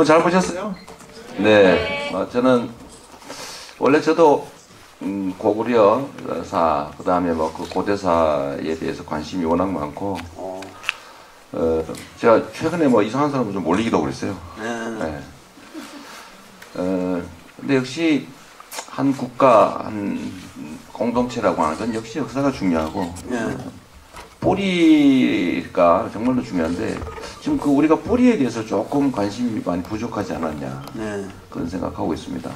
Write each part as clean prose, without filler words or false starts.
잘 보셨어요? 네. 저는 원래 저도 고구려사 그다음에 뭐 그 고대사에 대해서 관심이 워낙 많고 제가 최근에 뭐 이상한 사람을 좀 몰리기도 그랬어요. 네. 근데 역시 한 국가 한 공동체라고 하는 건 역시 역사가 중요하고 뿌리가 정말로 중요한데 지금 그 우리가 뿌리에 대해서 조금 관심이 많이 부족하지 않았냐 그런 생각하고 있습니다.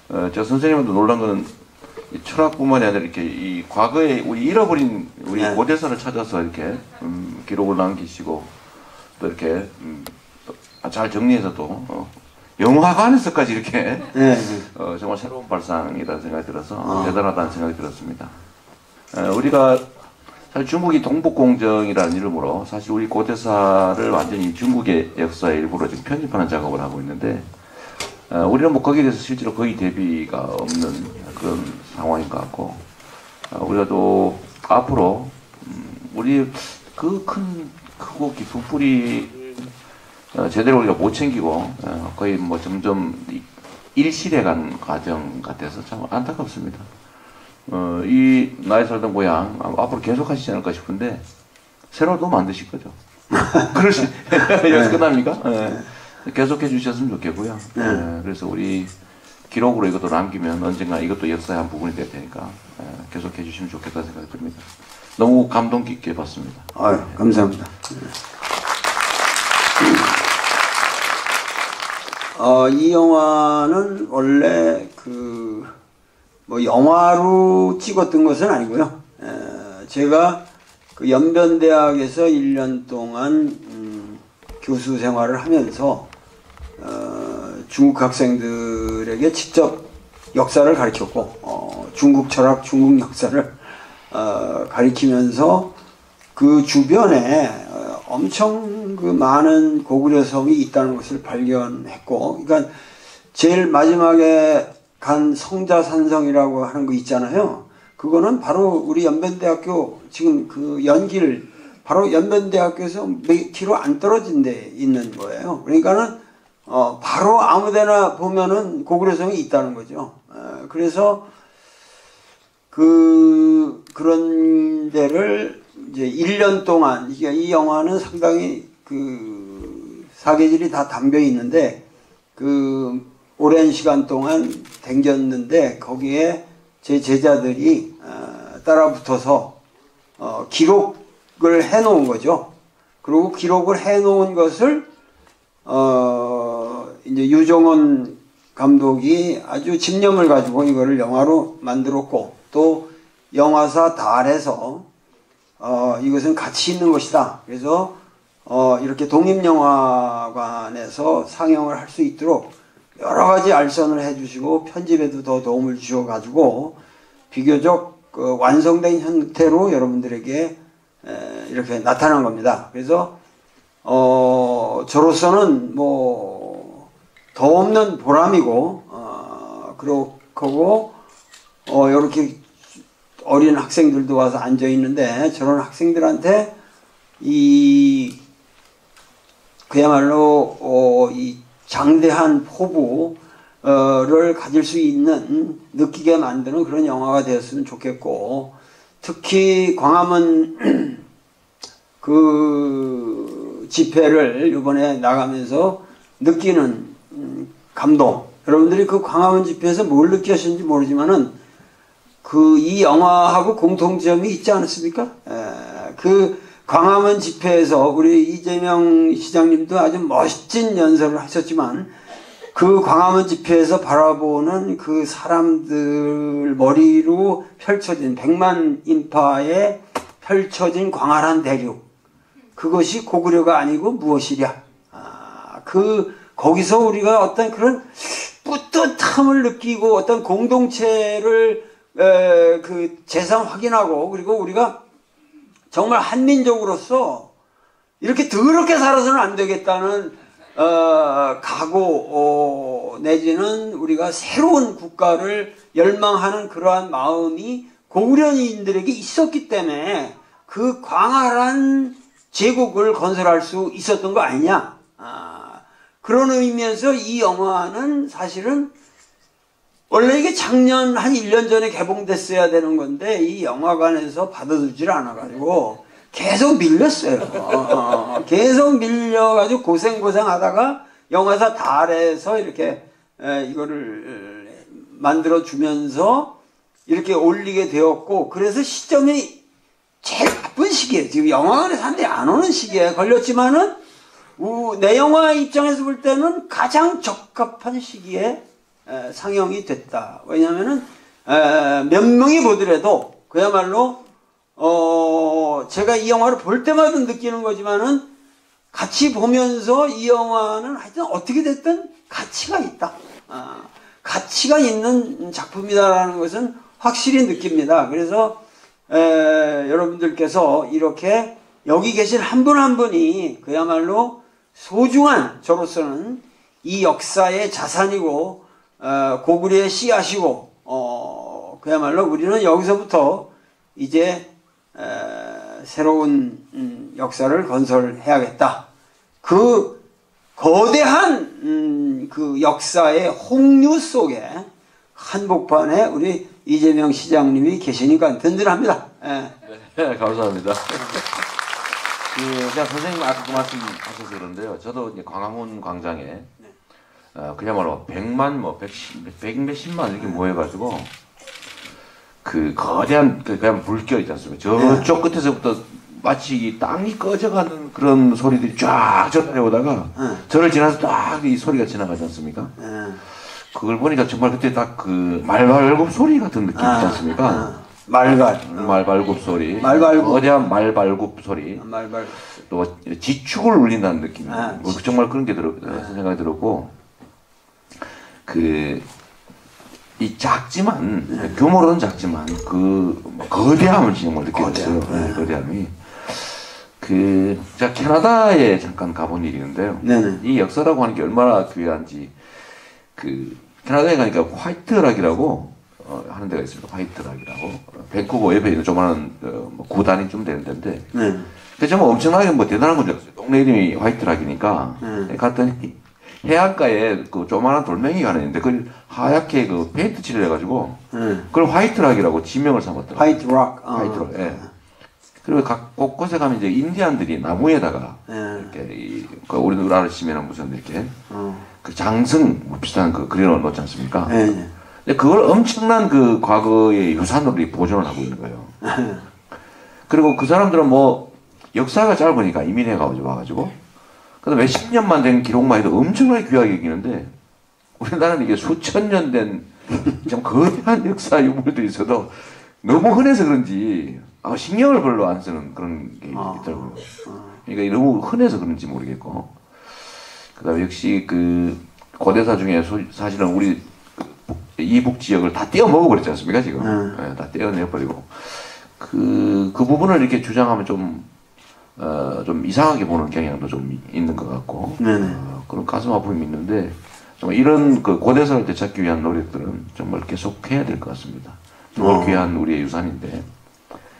제가 선생님한테 놀란 거는 이 철학뿐만이 아니라 이렇게 이 과거에 우리 잃어버린 우리 고대사를 찾아서 이렇게 기록을 남기시고 또 이렇게 잘 정리해서 또 영화관에서까지 이렇게 정말 새로운 발상이라는 생각이 들어서 대단하다는 생각이 들었습니다. 우리가 사실 중국이 동북공정이라는 이름으로 사실 우리 고대사를 완전히 중국의 역사의 일부로 지금 편집하는 작업을 하고 있는데 우리는 뭐 거기에 대해서 실제로 거의 대비가 없는 그런 상황인 것 같고 우리가 또 앞으로 우리 그 크고 깊은 뿌리 제대로 우리가 못 챙기고 거의 뭐 점점 일실해간 과정 같아서 참 안타깝습니다. 이 나이 살던 고향 앞으로 계속 하시지 않을까 싶은데 새로 또 만드실 거죠. 그러시 여기서 끝납니까? 계속해 주셨으면 좋겠고요. 그래서 우리 기록으로 이것도 남기면 언젠가 이것도 역사의 한 부분이 될 테니까 계속해 주시면 좋겠다는 생각이 듭니다. 너무 감동 깊게 봤습니다. 아유, 감사합니다. 이 영화는 원래 뭐 영화로 찍었던 것은 아니고요. 제가 그 연변대학에서 1년 동안 교수 생활을 하면서 중국 학생들에게 직접 역사를 가르쳤고 중국 철학, 중국 역사를 가르치면서 그 주변에 엄청 그 많은 고구려 성이 있다는 것을 발견했고, 그러니까 제일 마지막에 간 성자산성이라고 하는 거 있잖아요. 그거는 바로 우리 연변대학교 지금 그 연길 바로 연변대학교에서 몇 킬로 안 떨어진 데 있는 거예요. 그러니까는 바로 아무데나 보면은 고구려성이 있다는 거죠. 그래서 그런 데를 이제 1년 동안 이 영화는 상당히 그 사계절이 다 담겨 있는데 그 오랜 시간 동안 댕겼는데 거기에 제 제자들이 따라 붙어서 기록을 해 놓은 거죠. 그리고 기록을 해 놓은 것을 이제 유정원 감독이 아주 집념을 가지고 이거를 영화로 만들었고 또 영화사 달에서 이것은 가치 있는 것이다. 그래서 이렇게 독립영화관에서 상영을 할 수 있도록 여러 가지 알선을 해주시고 편집에도 더 도움을 주셔가지고 비교적 완성된 형태로 여러분들에게 이렇게 나타난 겁니다. 그래서 저로서는 뭐 더 없는 보람이고 그렇고 이렇게 어린 학생들도 와서 앉아 있는데 저런 학생들한테 그야말로 이 장대한 포부를 가질 수 있는 느끼게 만드는 그런 영화가 되었으면 좋겠고 특히 광화문 그 집회를 이번에 나가면서 느끼는 감동 여러분들이 그 광화문 집회에서 뭘 느끼셨는지 모르지만은 이 영화하고 공통점이 있지 않았습니까? 그 광화문 집회에서 우리 이재명 시장님도 아주 멋진 연설을 하셨지만 그 광화문 집회에서 바라보는 그 사람들 머리로 펼쳐진 100만 인파에 펼쳐진 광활한 대륙 그것이 고구려가 아니고 무엇이랴. 거기서 우리가 어떤 그런 뿌듯함을 느끼고 어떤 공동체를 재산 확인하고 그리고 우리가 정말 한민족으로서 이렇게 더럽게 살아서는 안 되겠다는 각오 내지는 우리가 새로운 국가를 열망하는 그러한 마음이 고구려인들에게 있었기 때문에 그 광활한 제국을 건설할 수 있었던 거 아니냐. 그런 의미에서 이 영화는 사실은 원래 이게 작년 한 1년 전에 개봉됐어야 되는 건데 이 영화관에서 받아주질 않아가지고 계속 밀렸어요. 계속 밀려가지고 고생하다가 영화사 달에서 이렇게 이거를 만들어주면서 이렇게 올리게 되었고, 그래서 시점이 제일 나쁜 시기에, 지금 영화관에 사람들이 안 오는 시기에 걸렸지만은 내 영화 입장에서 볼 때는 가장 적합한 시기에 상영이 됐다. 왜냐하면은 몇 명이 보더라도 그야말로 제가 이 영화를 볼 때마다 느끼는 거지만은 같이 보면서 이 영화는 하여튼 어떻게 됐든 가치가 있다. 가치가 있는 작품이다라는 것은 확실히 느낍니다. 그래서 여러분들께서 이렇게 여기 계신 한 분 한 분이 그야말로 소중한, 저로서는 이 역사의 자산이고 고구려의 씨앗이고 그야말로 우리는 여기서부터 이제 새로운 역사를 건설해야겠다. 그 거대한 그 역사의 홍류 속에 한복판에 우리 이재명 시장님이 계시니까 든든합니다. 예. 네, 감사합니다. 제가 선생님 아까 그 말씀하셔서 그런데요. 저도 이제 광화문 광장에 그야말로 100만, 100몇십만 이렇게 모여가지고 그 거대한 그냥 물결 있지 않습니까? 저쪽 끝에서부터 마치 이 땅이 꺼져가는 그런 소리들이 쫙 전해오다가 저를 지나서 딱 이 소리가 지나가지 않습니까? 그걸 보니까 정말 그때 딱 그 말발굽 소리 같은 느낌 있지 않습니까? 말발굽 소리, 거대한 말발굽 소리, 또 지축을 울린다는 느낌, 정말 그런 게 생각이 들었고, 이 작지만 규모로는 작지만 그 거대함을 정말 느꼈어요. 거대함이. 제가 캐나다에 잠깐 가본 일이 있는데요. 네네. 이 역사라고 하는 게 얼마나 귀한지, 캐나다에 가니까 화이트락이라고 하는 데가 있습니다. 화이트락이라고. 밴쿠버 옆에 있는 조그마한 구단이 좀 되는 데인데. 네. 정말 엄청나게 대단한 건줄 알았어요. 동네 이름이 화이트락이니까. 갔더니 해안가에 그 조그마한 돌멩이가 하나 있는데 그걸 하얗게 그 페인트 칠을 해가지고 그걸 화이트락이라고 지명을 삼았더라고요. 화이트락. 예. 그리고 각 곳곳에 가면 이제 인디안들이 나무에다가 이렇게 우리나라를 치면은 무슨 이렇게 그 장승 비슷한 그 그려놓지 않습니까? 근데 그걸 엄청난 그 과거의 유산으로 보존을 하고 있는 거예요. 그리고 그 사람들은 역사가 짧으니까 이민해 와가지고 그래서 몇십 년만 된 기록만 해도 엄청나게 귀하게 여기는데 우리나라는 이게 수천 년 된 좀 거대한 역사 유물들이 있어도 너무 흔해서 그런지 신경을 별로 안 쓰는 그런 게 있더라고요. 그러니까 너무 흔해서 그런지 모르겠고, 그다음에 역시 그 고대사 중에 사실은 우리 이북 지역을 다 떼어 먹어버렸지 않습니까 지금? 네, 다 떼어내버리고 그 부분을 이렇게 주장하면 좀 이상하게 보는 경향도 좀 있는 것 같고, 그런 가슴 아픔이 있는데 정말 이런 그 고대사를 되찾기 위한 노력들은 정말 계속 해야 될 것 같습니다. 정말 귀한 우리의 유산인데.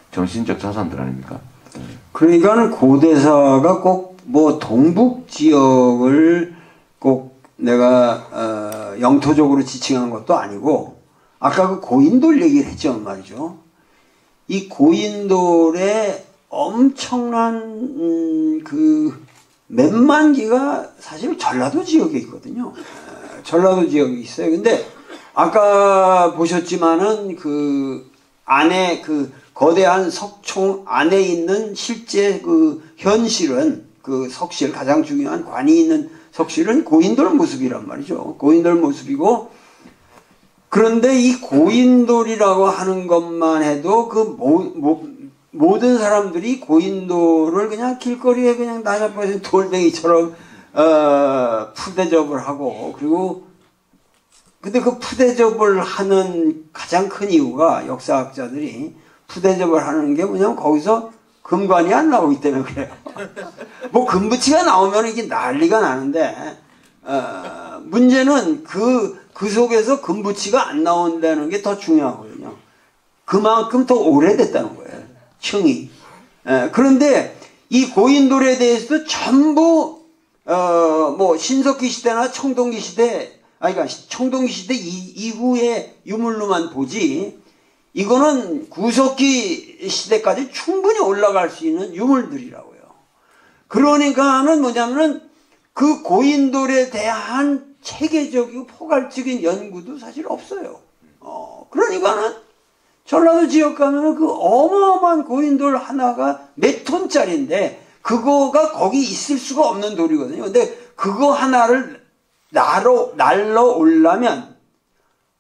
정신적 자산들 아닙니까? 그러니까는 고대사가 꼭 동북 지역을 꼭 내가 영토적으로 지칭한 것도 아니고, 아까 그 고인돌 얘기를 했죠 말이죠. 이 고인돌의 엄청난 그 몇만 기가 사실 전라도 지역에 있거든요. 전라도 지역에 있어요. 근데 아까 보셨지만은 그 안에 거대한 석총 안에 있는 실제 현실은, 석실, 가장 중요한 관이 있는 석실은 고인돌 모습이란 말이죠. 고인돌 모습이고, 그런데 이 고인돌이라고 하는 것만 해도 모든 사람들이 고인돌을 그냥 길거리에 그냥 나자빠진 돌멩이처럼, 푸대접을 하고, 근데 그 푸대접을 하는 가장 큰 이유가 역사학자들이 푸대접을 하는 게 뭐냐면 거기서 금관이 안 나오기 때문에 그래요. 금붙이가 나오면 이게 난리가 나는데, 문제는 그 속에서 금붙이가 안 나온다는 게 더 중요하거든요. 그만큼 더 오래됐다는 거예요. 층이. 그런데 이 고인돌에 대해서도 전부 뭐 신석기 시대나 청동기 시대, 그러니까 청동기 시대 이후의 유물로만 보지, 이거는 구석기 시대까지 충분히 올라갈 수 있는 유물들이라고요. 그러니까는 뭐냐면은 그 고인돌에 대한 체계적이고 포괄적인 연구도 사실 없어요. 그러니까는 전라도 지역 가면은 그 어마어마한 고인돌 하나가 몇 톤짜리인데 그거가 거기 있을 수가 없는 돌이거든요. 근데 그거 하나를 날러 오려면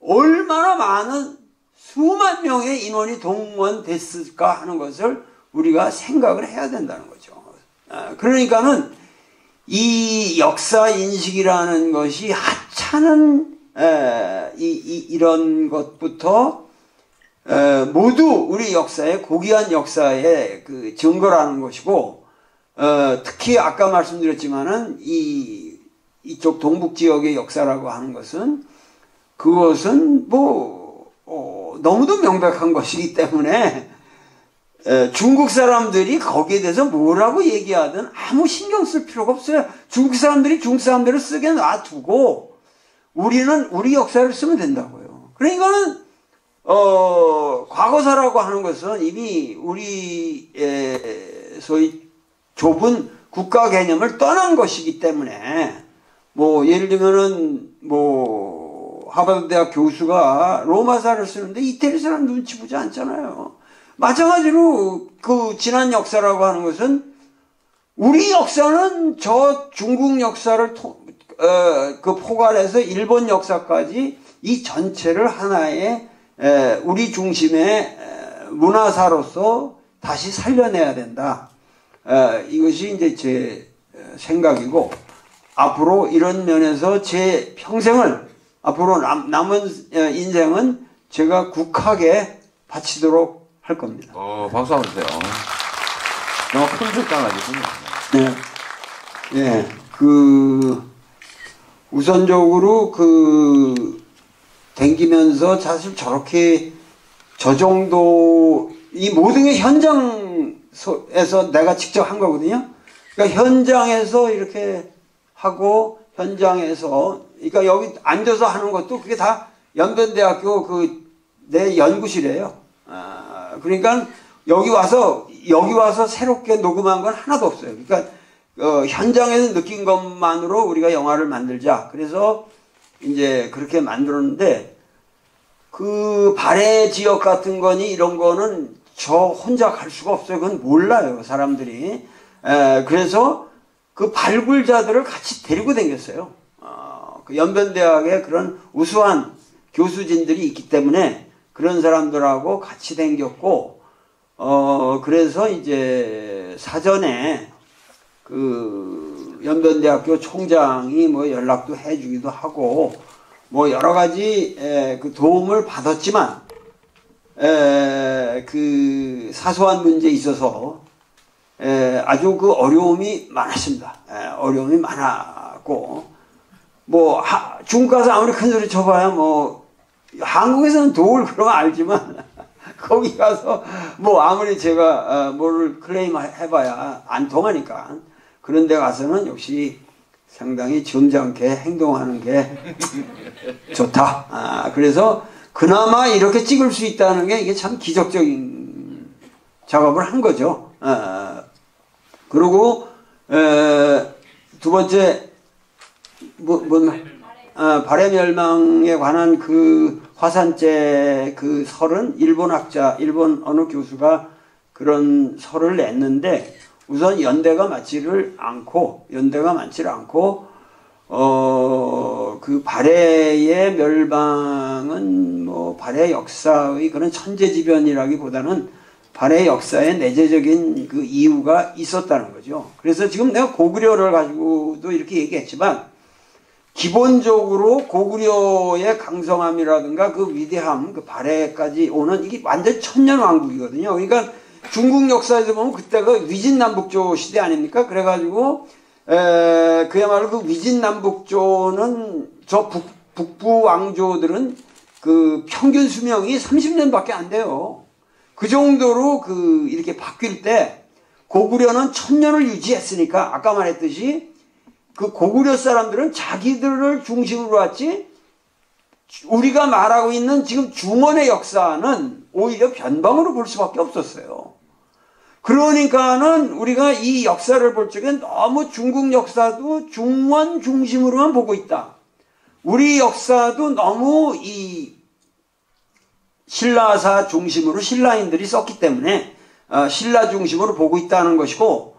얼마나 많은 수만 명의 인원이 동원됐을까 하는 것을 우리가 생각을 해야 된다는 거죠. 그러니까는 이 역사 인식이라는 것이 하찮은 이런 것부터 모두 우리 역사의 고귀한 역사의 그 증거라는 것이고, 특히 아까 말씀드렸지만은 이쪽 동북 지역의 역사라고 하는 것은 그것은 뭐 너무도 명백한 것이기 때문에 중국 사람들이 거기에 대해서 뭐라고 얘기하든 아무 신경 쓸 필요가 없어요. 중국 사람들이 중국 사람대로 쓰게 놔두고 우리는 우리 역사를 쓰면 된다고요. 그러니까는 과거사라고 하는 것은 이미 우리의 소위 좁은 국가 개념을 떠난 것이기 때문에, 뭐 예를 들면은 뭐 하버드 대학 교수가 로마사를 쓰는데 이태리 사람 눈치 보지 않잖아요. 마찬가지로 그 지난 역사라고 하는 것은 우리 역사는 저 중국 역사를 그 포괄해서 일본 역사까지 이 전체를 하나의 우리 중심의 문화사로서 다시 살려내야 된다. 이것이 이제 제 생각이고, 앞으로 이런 면에서 제 평생을, 앞으로 남은 인생은 제가 국학에 바치도록 할 겁니다. 박수 한번 주세요. 너무 큰 결단 아니군요. 네. 우선적으로 댕기면서 사실 저렇게 저 정도, 이 모든 게 현장에서 내가 직접 한 거거든요. 그러니까 현장에서 이렇게 하고, 현장에서, 그러니까 여기 앉아서 하는 것도 그게 다 연변대학교 내 연구실이에요. 그러니까 여기 와서 새롭게 녹음한 건 하나도 없어요. 그러니까 현장에서 느낀 것만으로 우리가 영화를 만들자. 그래서 이제 그렇게 만들었는데, 그 발해 지역 같은 거니 이런 거는 저 혼자 갈 수가 없어요. 그건 몰라요, 사람들이. 그래서 그 발굴자들을 같이 데리고 다녔어요. 그 연변대학에 그런 우수한 교수진들이 있기 때문에 그런 사람들하고 같이 다녔고, 그래서 이제 사전에 그 연변대학교 총장이 뭐 연락도 해주기도 하고, 뭐 여러 가지 그 도움을 받았지만, 그 사소한 문제에 있어서 아주 그 어려움이 많았습니다. 어려움이 많았고, 뭐 중국 가서 아무리 큰 소리 쳐봐야 뭐 한국에서는 도울 그러면 알지만 거기 가서 뭐 아무리 제가 뭐를 클레임 해봐야 안 통하니까, 그런 데 가서는 역시 상당히 점잖게 행동하는 게 좋다. 그래서 그나마 이렇게 찍을 수 있다는 게 이게 참 기적적인 작업을 한 거죠. 그리고 두 번째 발해 멸망에 관한 그 화산재 그 설은 일본 어느 교수가 그런 설을 냈는데, 우선 연대가 많지를 않고 그 발해의 멸망은 뭐 발해 역사의 그런 천재지변이라기보다는 발해 역사의 내재적인 그 이유가 있었다는 거죠. 그래서 지금 내가 고구려를 가지고도 이렇게 얘기했지만, 기본적으로 고구려의 강성함이라든가 그 위대함, 그 발해까지 오는 이게 완전 천년왕국이거든요. 그러니까 중국 역사에서 보면 그때가 위진남북조 시대 아닙니까? 그래가지고 그야말로 그 위진남북조는 저 북부 왕조들은 그 평균 수명이 30년밖에 안 돼요. 그 정도로 이렇게 바뀔 때 고구려는 1000년을 유지했으니까, 아까 말했듯이 그 고구려 사람들은 자기들을 중심으로 했지, 우리가 말하고 있는 지금 중원의 역사는 오히려 변방으로 볼 수밖에 없었어요. 그러니까는 우리가 이 역사를 볼 적에 너무 중국 역사도 중원 중심으로만 보고 있다. 우리 역사도 너무 이 신라사 중심으로 신라인들이 썼기 때문에 신라 중심으로 보고 있다는 것이고,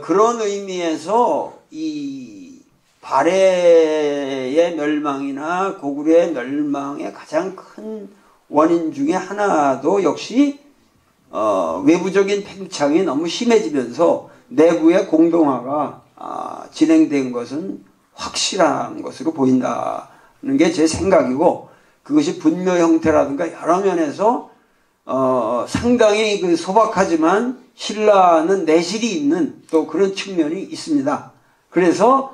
그런 의미에서 이 발해의 멸망이나 고구려의 멸망의 가장 큰 원인 중에 하나도 역시 외부적인 팽창이 너무 심해지면서 내부의 공동화가 진행된 것은 확실한 것으로 보인다는 게 제 생각이고, 그것이 분묘 형태라든가 여러 면에서 상당히 그 소박하지만 신라는 내실이 있는 또 그런 측면이 있습니다. 그래서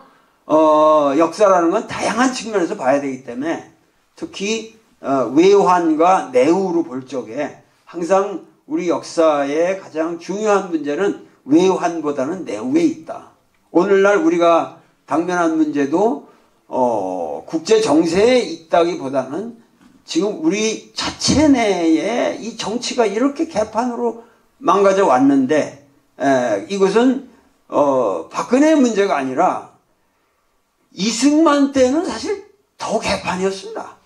역사라는 건 다양한 측면에서 봐야 되기 때문에 특히 외환과 내후로 볼 적에 항상 우리 역사의 가장 중요한 문제는 외환보다는 내후에 있다. 오늘날 우리가 당면한 문제도 국제 정세에 있다기보다는 지금 우리 자체 내에 이 정치가 이렇게 개판으로 망가져 왔는데, 이것은 박근혜의 문제가 아니라 이승만 때는 사실 더 개판이었습니다.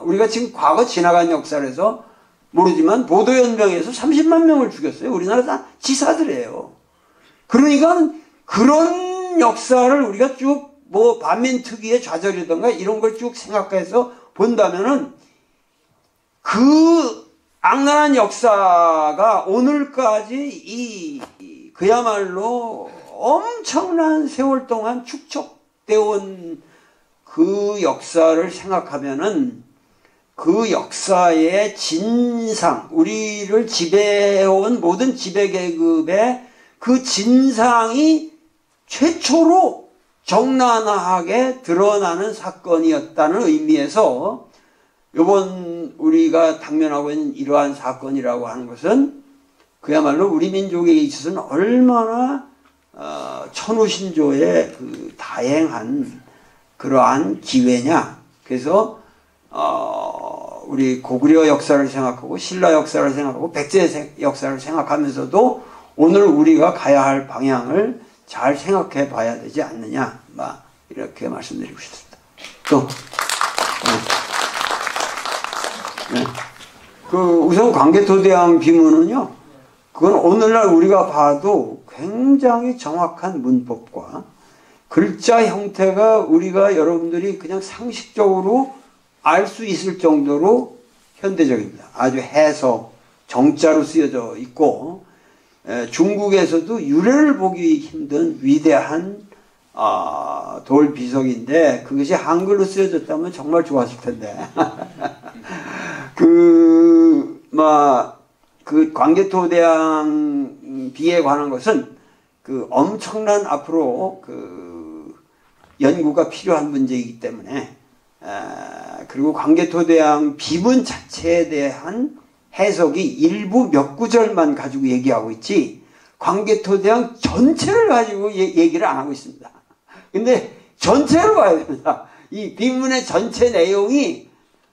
우리가 지금 과거 지나간 역사를 해서 모르지만 보도연맹에서 30만 명을 죽였어요. 우리나라 다 지사들이에요. 그러니까 그런 역사를 우리가 쭉 뭐 반민특위의 좌절이던가 이런 걸 쭉 생각해서 본다면은 그 악랄한 역사가 오늘까지 그야말로 엄청난 세월 동안 축적되어 온 그 역사를 생각하면은 그 역사의 진상, 우리를 지배해온 모든 지배계급의 그 진상이 최초로 적나라하게 드러나는 사건이었다는 의미에서 이번 우리가 당면하고 있는 이러한 사건이라고 하는 것은 그야말로 우리 민족에 있어서는 얼마나 천우신조의 그 다행한 그러한 기회냐. 그래서 우리 고구려 역사를 생각하고 신라 역사를 생각하고 백제 역사를 생각하면서도 오늘 우리가 가야 할 방향을 잘 생각해 봐야 되지 않느냐, 이렇게 말씀드리고 싶습니다. 또, 우선 광개토대왕 비문은요, 그건 오늘날 우리가 봐도 굉장히 정확한 문법과 글자 형태가 우리가 여러분들이 그냥 상식적으로 알 수 있을 정도로 현대적입니다. 아주 해서 정자로 쓰여져 있고, 중국에서도 유래를 보기 힘든 위대한 돌비석인데 그것이 한글로 쓰여졌다면 정말 좋았을 텐데 그 광개토대왕 비에 관한 것은 그 엄청난 앞으로 그 연구가 필요한 문제이기 때문에 그리고 광개토대왕 비문 자체에 대한 해석이 일부 몇 구절만 가지고 얘기하고 있지 광개토대왕 전체를 가지고 얘기를 안 하고 있습니다. 근데 전체를 봐야 됩니다. 이 비문의 전체 내용이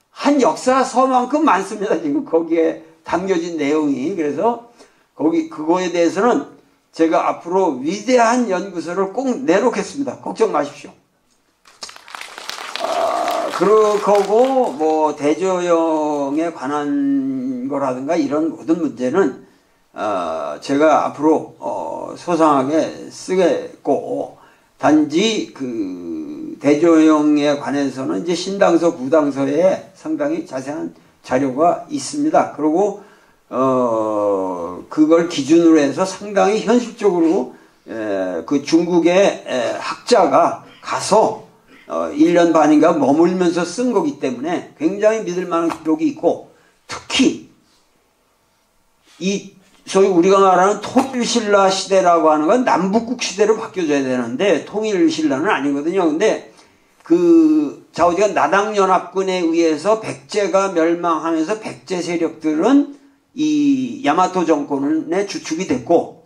한 역사서만큼 많습니다. 지금 거기에 담겨진 내용이. 그래서 그거에 대해서는 제가 앞으로 위대한 연구서를 꼭 내놓겠습니다. 걱정 마십시오. 그러고 뭐 대조영에 관한 거라든가 이런 모든 문제는 제가 앞으로 소상하게 쓰겠고, 단지 그 대조영에 관해서는 이제 신당서 부당서에 상당히 자세한 자료가 있습니다. 그리고 그걸 기준으로 해서 상당히 현실적으로 그 중국의 학자가 가서 1년 반인가 머물면서 쓴 거기 때문에 굉장히 믿을 만한 기록이 있고, 특히 이 소위 우리가 말하는 통일신라 시대라고 하는 건 남북국 시대로 바뀌어져야 되는데 통일신라는 아니거든요. 근데 그 자우지간 나당연합군에 의해서 백제가 멸망하면서 백제 세력들은 이 야마토 정권의 주축이 됐고,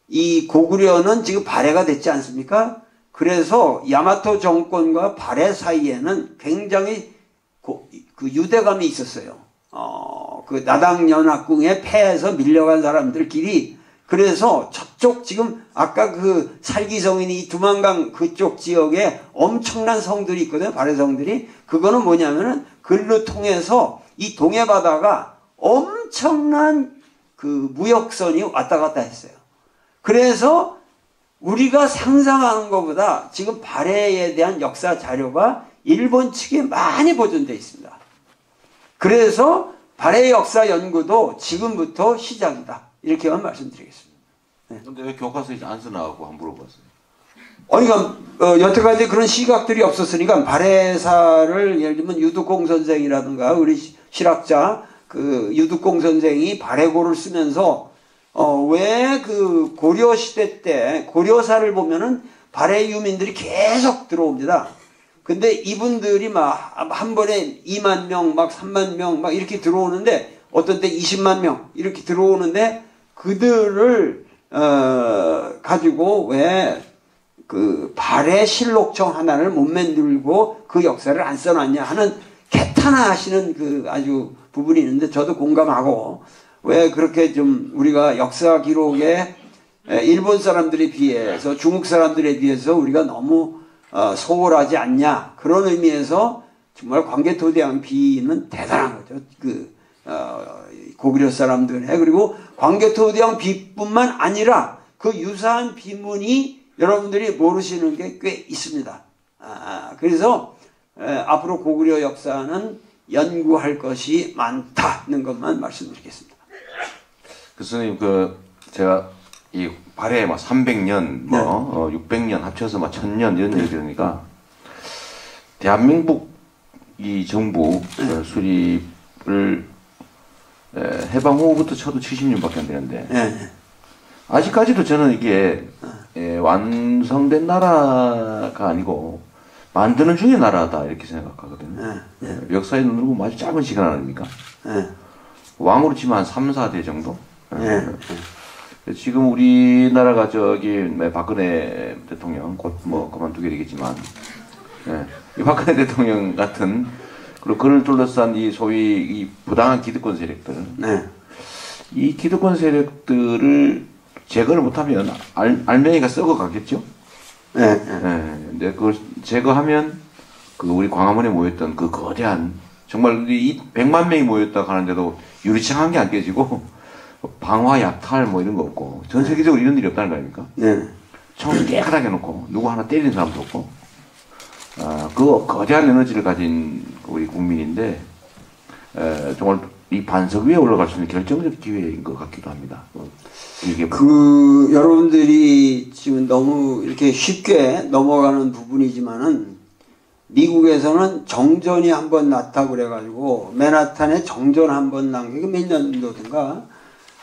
이 고구려는 지금 발해가 됐지 않습니까? 그래서 야마토 정권과 발해 사이에는 굉장히 그 유대감이 있었어요. 그 나당 연합궁에 패해서 밀려간 사람들끼리. 그래서 저쪽 지금 아까 그 살기성인이 두만강 그쪽 지역에 엄청난 성들이 있거든요. 발해성들이. 그거는 뭐냐면은 글로 통해서 이 동해바다가 엄청난 그 무역선이 왔다 갔다 했어요. 그래서 우리가 상상하는 것보다 지금 발해에 대한 역사 자료가 일본 측에 많이 보존되어 있습니다. 그래서 발해 역사 연구도 지금부터 시작이다. 이렇게만 말씀드리겠습니다. 근데 왜 교과서에 안 써나가고 한번 물어봤어요? 그러니까 여태까지 그런 시각들이 없었으니까 발해사를 예를 들면 유득공 선생이라든가 우리 실학자 그 유득공 선생이 발해고를 쓰면서 왜 그 고려 시대 때 고려사를 보면은 발해 유민들이 계속 들어옵니다. 근데 이분들이 막 한 번에 2만 명, 막 3만 명 막 이렇게 들어오는데 어떤 때 20만 명 이렇게 들어오는데 그들을 가지고 왜 그 발해 실록청 하나를 못 만들고 그 역사를 안 써놨냐 하는 개탄하시는 그 아주 부분이 있는데 저도 공감하고 왜 그렇게 좀 우리가 역사 기록에 일본 사람들에 비해서 중국 사람들에 비해서 우리가 너무 소홀하지 않냐 그런 의미에서 정말 광개토대왕비는 대단한 거죠. 고구려 사람들의 그리고 광개토대왕비뿐만 아니라 그 유사한 비문이 여러분들이 모르시는 게 꽤 있습니다. 그래서 앞으로 고구려 역사는 연구할 것이 많다는 것만 말씀드리겠습니다. 교수님 제가 이 발해 막 300년 뭐 600년 합쳐서 막 1000년 이런 얘기 들으니까 대한민국 이 정부 수립을 해방 후부터 쳐도 70년밖에 안 되는데 아직까지도 저는 이게 완성된 나라가 아니고 만드는 중의 나라다 이렇게 생각하거든요. 역사에 눈으로 아주 짧은 시간 아닙니까? 왕으로 치면 한 3, 4대 정도? 지금 우리나라가 박근혜 대통령 곧 뭐 그만두게 되겠지만 이 박근혜 대통령 같은 그리고 그를 둘러싼 이 소위 이 부당한 기득권 세력들 이 기득권 세력들을 제거를 못하면 알맹이가 썩어가겠죠. 근데 그걸 제거하면 우리 광화문에 모였던 그 거대한 정말 이 100만 명이 모였다 하는데도 유리창 한 개 안 깨지고 방화 약탈 뭐 이런 거 없고 전 세계적으로 이런 일이 없다는 거 아닙니까? 청소 깨끗하게 해놓고 누구 하나 때리는 사람도 없고 그 거대한 에너지를 가진 우리 국민인데 정말 이 반석 위에 올라갈 수 있는 결정적 기회인 것 같기도 합니다. 이게 여러분들이 지금 너무 이렇게 쉽게 넘어가는 부분이지만은 미국에서는 정전이 한번 났다고 그래가지고 맨하탄에 정전 한번 난 게 몇 년도든가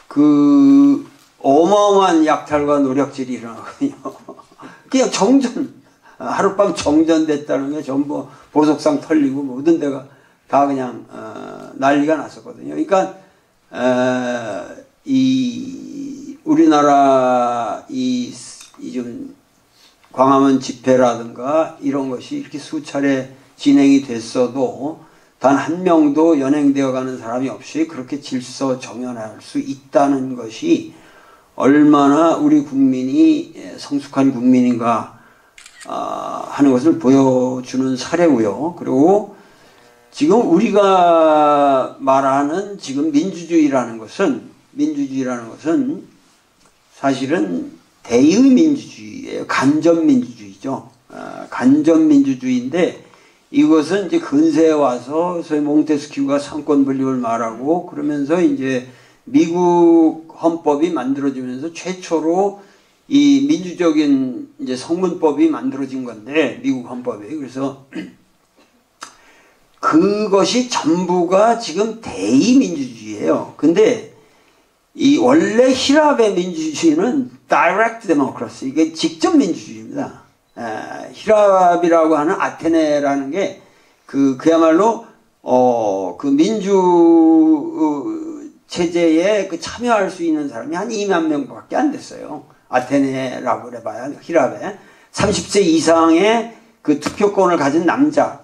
그 어마어마한 약탈과 노력질이 일어나거든요. 그냥 정전 하룻밤 정전됐다는 게 전부 보석상 털리고 모든 데가 다 그냥 난리가 났었거든요. 그러니까 우리나라 좀 광화문 집회라든가 이런 것이 이렇게 수차례 진행이 됐어도 단 한 명도 연행되어 가는 사람이 없이 그렇게 질서 정연할 수 있다는 것이 얼마나 우리 국민이 성숙한 국민인가 하는 것을 보여주는 사례고요. 그리고 지금 우리가 말하는 지금 민주주의라는 것은 사실은 대의 민주주의예요. 간접 민주주의죠. 간접 민주주의인데 이것은 이제 근세에 와서 소위 몽테스키우가 상권 분립을 말하고 그러면서 이제 미국 헌법이 만들어지면서 최초로 이 민주적인 이제 성문법이 만들어진 건데 미국 헌법이 그래서 그것이 전부가 지금 대의 민주주의예요. 근데 이 원래 히랍의 민주주의는 direct democracy 이게 직접 민주주의입니다. 히랍이라고 하는 아테네라는 게 그야말로 그 민주 체제에 참여할 수 있는 사람이 한 2만 명밖에 안 됐어요. 아테네라고 그래봐야 히랍에. 30세 이상의 그 투표권을 가진 남자.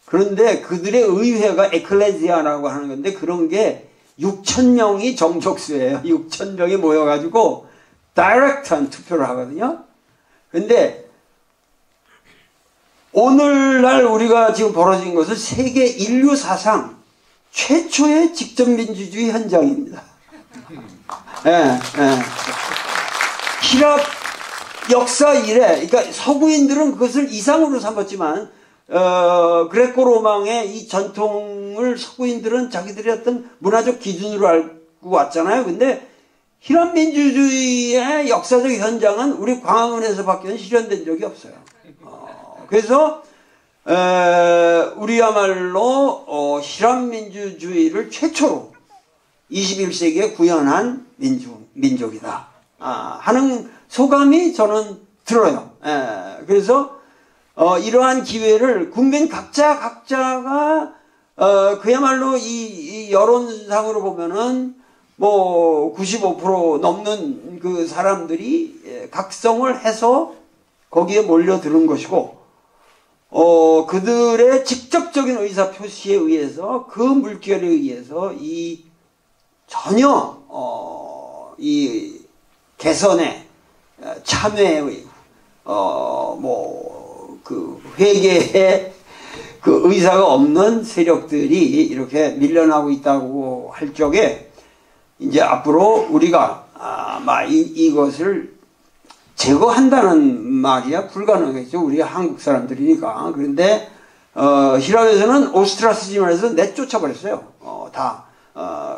그런데 그들의 의회가 에클레지아라고 하는 건데 그런 게 6,000명이 정족수예요. 6,000명이 모여가지고 다이렉트한 투표를 하거든요. 근데 오늘날 우리가 지금 벌어진 것은 세계 인류 사상 최초의 직접민주주의 현장입니다. 예, 예. 히랍 역사 이래, 그러니까 서구인들은 그것을 이상으로 삼았지만, 그레코 로망의 이 전통을 서구인들은 자기들의 어떤 문화적 기준으로 알고 왔잖아요. 근데 히랍 민주주의의 역사적 현장은 우리 광화문에서밖에 실현된 적이 없어요. 그래서 우리야말로 히랍 민주주의를 최초로 21세기에 구현한 민족이다 하는 소감이 저는 들어요. 그래서 이러한 기회를 국민 각자가 그야말로 이 여론상으로 보면은 뭐 95% 넘는 그 사람들이 각성을 해서 거기에 몰려드는 것이고 그들의 직접적인 의사 표시에 의해서 그 물결에 의해서 이 전혀 이 개선에 참여의 그 회개의 그 의사가 없는 세력들이 이렇게 밀려나고 있다고 할 적에 이제 앞으로 우리가 이것을 제거한다는 말이야 불가능하겠죠. 우리가 한국 사람들이니까. 그런데 히랍에서는 오스트라시즘에서 내쫓아 버렸어요.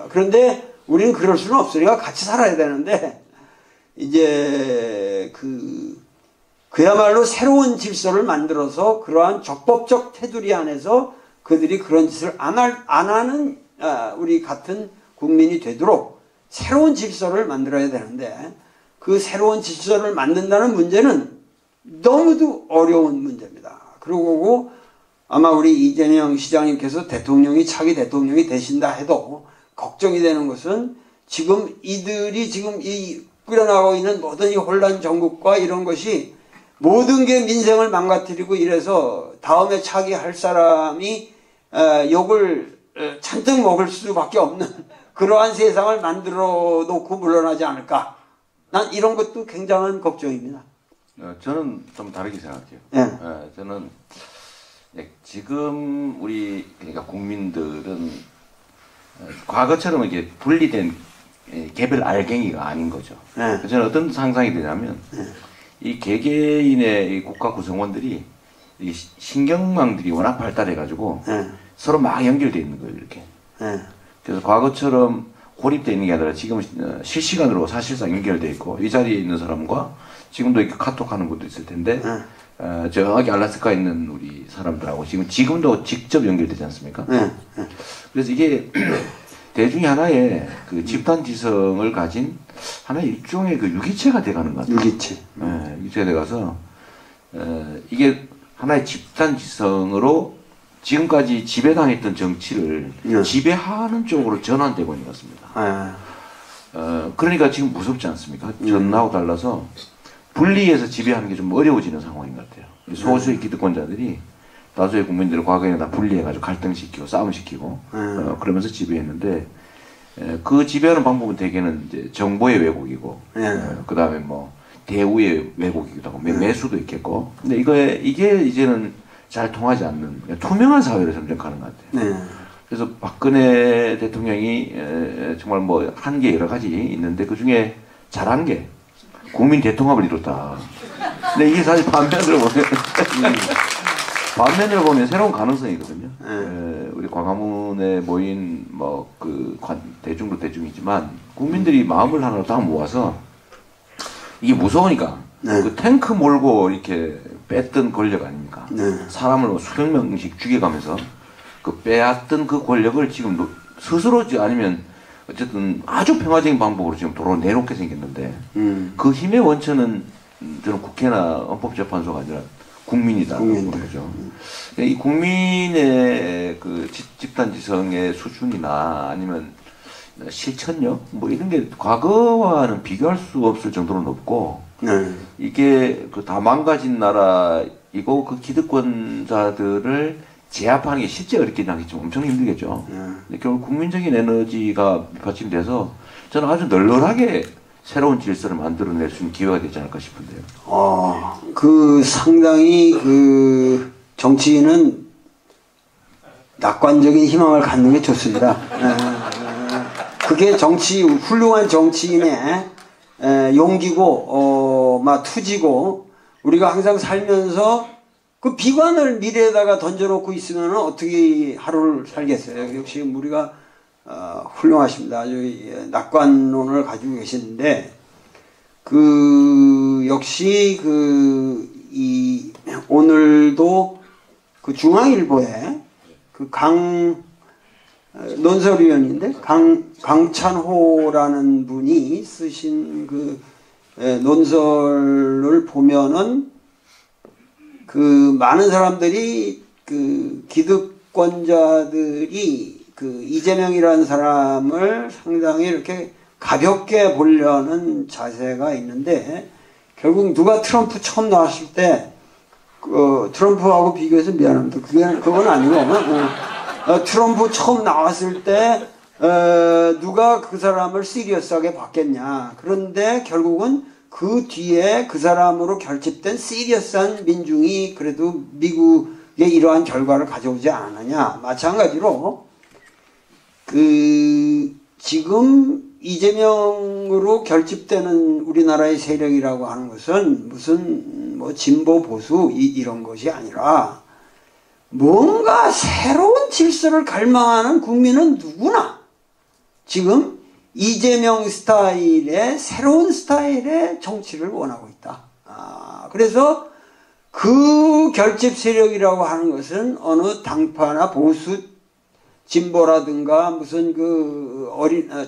그런데 우리는 그럴 수는 없으니까 같이 살아야 되는데 이제 그야말로 새로운 질서를 만들어서 그러한 적법적 테두리 안에서 그들이 그런 짓을 안 하는 우리 같은 국민이 되도록 새로운 질서를 만들어야 되는데 그 새로운 질서를 만든다는 문제는 너무도 어려운 문제입니다. 그리고 아마 우리 이재명 시장님께서 차기 대통령이 되신다 해도 걱정이 되는 것은 지금 이들이 지금 끌어나가고 있는 모든 이 혼란 정국과 이런 것이 모든 게 민생을 망가뜨리고 이래서 다음에 차기할 사람이 욕을 잔뜩 먹을 수밖에 없는 그러한 세상을 만들어 놓고 물러나지 않을까. 난 이런 것도 굉장한 걱정입니다. 저는 좀 다르게 생각해요. 저는 지금 우리 그러니까 국민들은 과거처럼 이게 분리된 개별 알갱이가 아닌 거죠. 저는 어떤 상상이 되냐면 이 개개인의 이 국가 구성원들이 이 신경망들이 워낙 발달해가지고 서로 막 연결되어 있는 거예요, 이렇게. 그래서 과거처럼 고립되어 있는 게 아니라 지금 실시간으로 사실상 연결되어 있고 이 자리에 있는 사람과 지금도 이렇게 카톡하는 것도 있을 텐데 저기 알라스카에 있는 우리 사람들하고 지금도 직접 연결되지 않습니까? 그래서 이게 대중이 하나의 그 집단 지성을 가진 하나의 일종의 그 유기체가 돼가는 것 같아요. 유기체가 돼가서 이게 하나의 집단 지성으로 지금까지 지배당했던 정치를 지배하는 쪽으로 전환되고 있는 것 같습니다. 그러니까 지금 무섭지 않습니까? 전하고 달라서 분리해서 지배하는 게 좀 어려워지는 상황인 것 같아요. 소수의 기득권자들이 다수의 국민들을 과거에는 다 분리해가지고 갈등시키고 싸움시키고 그러면서 지배했는데 그 지배하는 방법은 대개는 이제 정보의 왜곡이고 그 다음에 뭐 대우의 왜곡이기도 하고 매수도 있겠고 근데 이게 이제는 잘 통하지 않는 투명한 사회로 점점 가는 것 같아요. 그래서 박근혜 대통령이 정말 뭐 한 게 여러 가지 있는데 그 중에 잘한 게 국민 대통합을 이뤘다. 근데 이게 사실 반면으로 보면 새로운 가능성이거든요. 우리 광화문에 모인 대중도 대중이지만 국민들이 마음을 하나로 딱 모아서 이게 무서우니까 그 탱크 몰고 이렇게 뺐던 권력 아닙니까? 사람을 수백 명씩 죽여가면서 그 빼앗던 그 권력을 지금 스스로 아니면 어쨌든 아주 평화적인 방법으로 지금 도로 내놓게 생겼는데 그 힘의 원천은 저는 국회나 헌법재판소가 아니라 국민이다라는 거죠. 이 국민의 그 집단 지성의 수준이나 아니면 실천력 뭐 이런 게 과거와는 비교할 수 없을 정도로 높고 이게 그 다 망가진 나라이고 그 기득권자들을 제압하는 게 실제 어렵긴 하겠지만 엄청 힘들겠죠. 근데 결국 국민적인 에너지가 밑받침돼서 저는 아주 널널하게 새로운 질서를 만들어낼 수 있는 기회가 되지 않을까 싶은데요. 그 상당히 그 정치인은 낙관적인 희망을 갖는 게 좋습니다. 그게 훌륭한 정치인의 용기고, 투지고, 우리가 항상 살면서 그 비관을 미래에다가 던져놓고 있으면 어떻게 하루를 살겠어요. 역시 우리가 훌륭하십니다. 아주 낙관론을 가지고 계시는데, 역시 오늘도 그 중앙일보에 논설위원인데 강찬호라는 분이 쓰신 논설을 보면은 많은 사람들이 기득권자들이 이재명이라는 사람을 상당히 이렇게 가볍게 보려는 자세가 있는데 결국 누가 트럼프 처음 나왔을 때 트럼프하고 비교해서 미안합니다. 그건 아니고 트럼프 처음 나왔을 때 누가 그 사람을 시리어스하게 봤겠냐. 그런데 결국은 그 뒤에 그 사람으로 결집된 시리어스한 민중이 그래도 미국에 이러한 결과를 가져오지 않았느냐. 마찬가지로 지금 이재명으로 결집되는 우리나라의 세력이라고 하는 것은 무슨 진보 보수 이런 것이 아니라 뭔가 새로운 질서를 갈망하는 국민은 누구나 지금 이재명 스타일의 새로운 스타일의 정치를 원하고 있다. 그래서 그 결집 세력이라고 하는 것은 어느 당파나 보수 진보라든가 무슨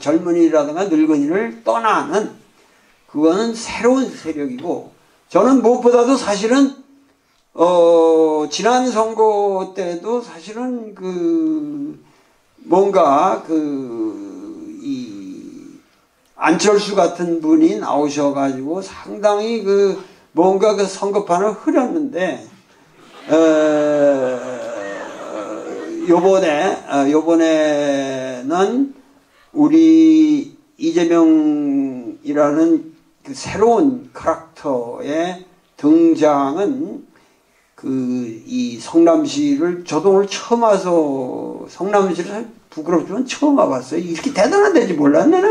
젊은이라든가 늙은이를 떠나는 그거는 새로운 세력이고 저는 무엇보다도 사실은 지난 선거 때도 사실은 뭔가 안철수 같은 분이 나오셔가지고 상당히 뭔가 선거판을 흐렸는데 요번에는 우리 이재명이라는 새로운 캐릭터의 등장은 이 성남시를 저도 오늘 처음 와서 성남시를 부끄럽지만 처음 와봤어요. 이렇게 대단한 데인지 몰랐네.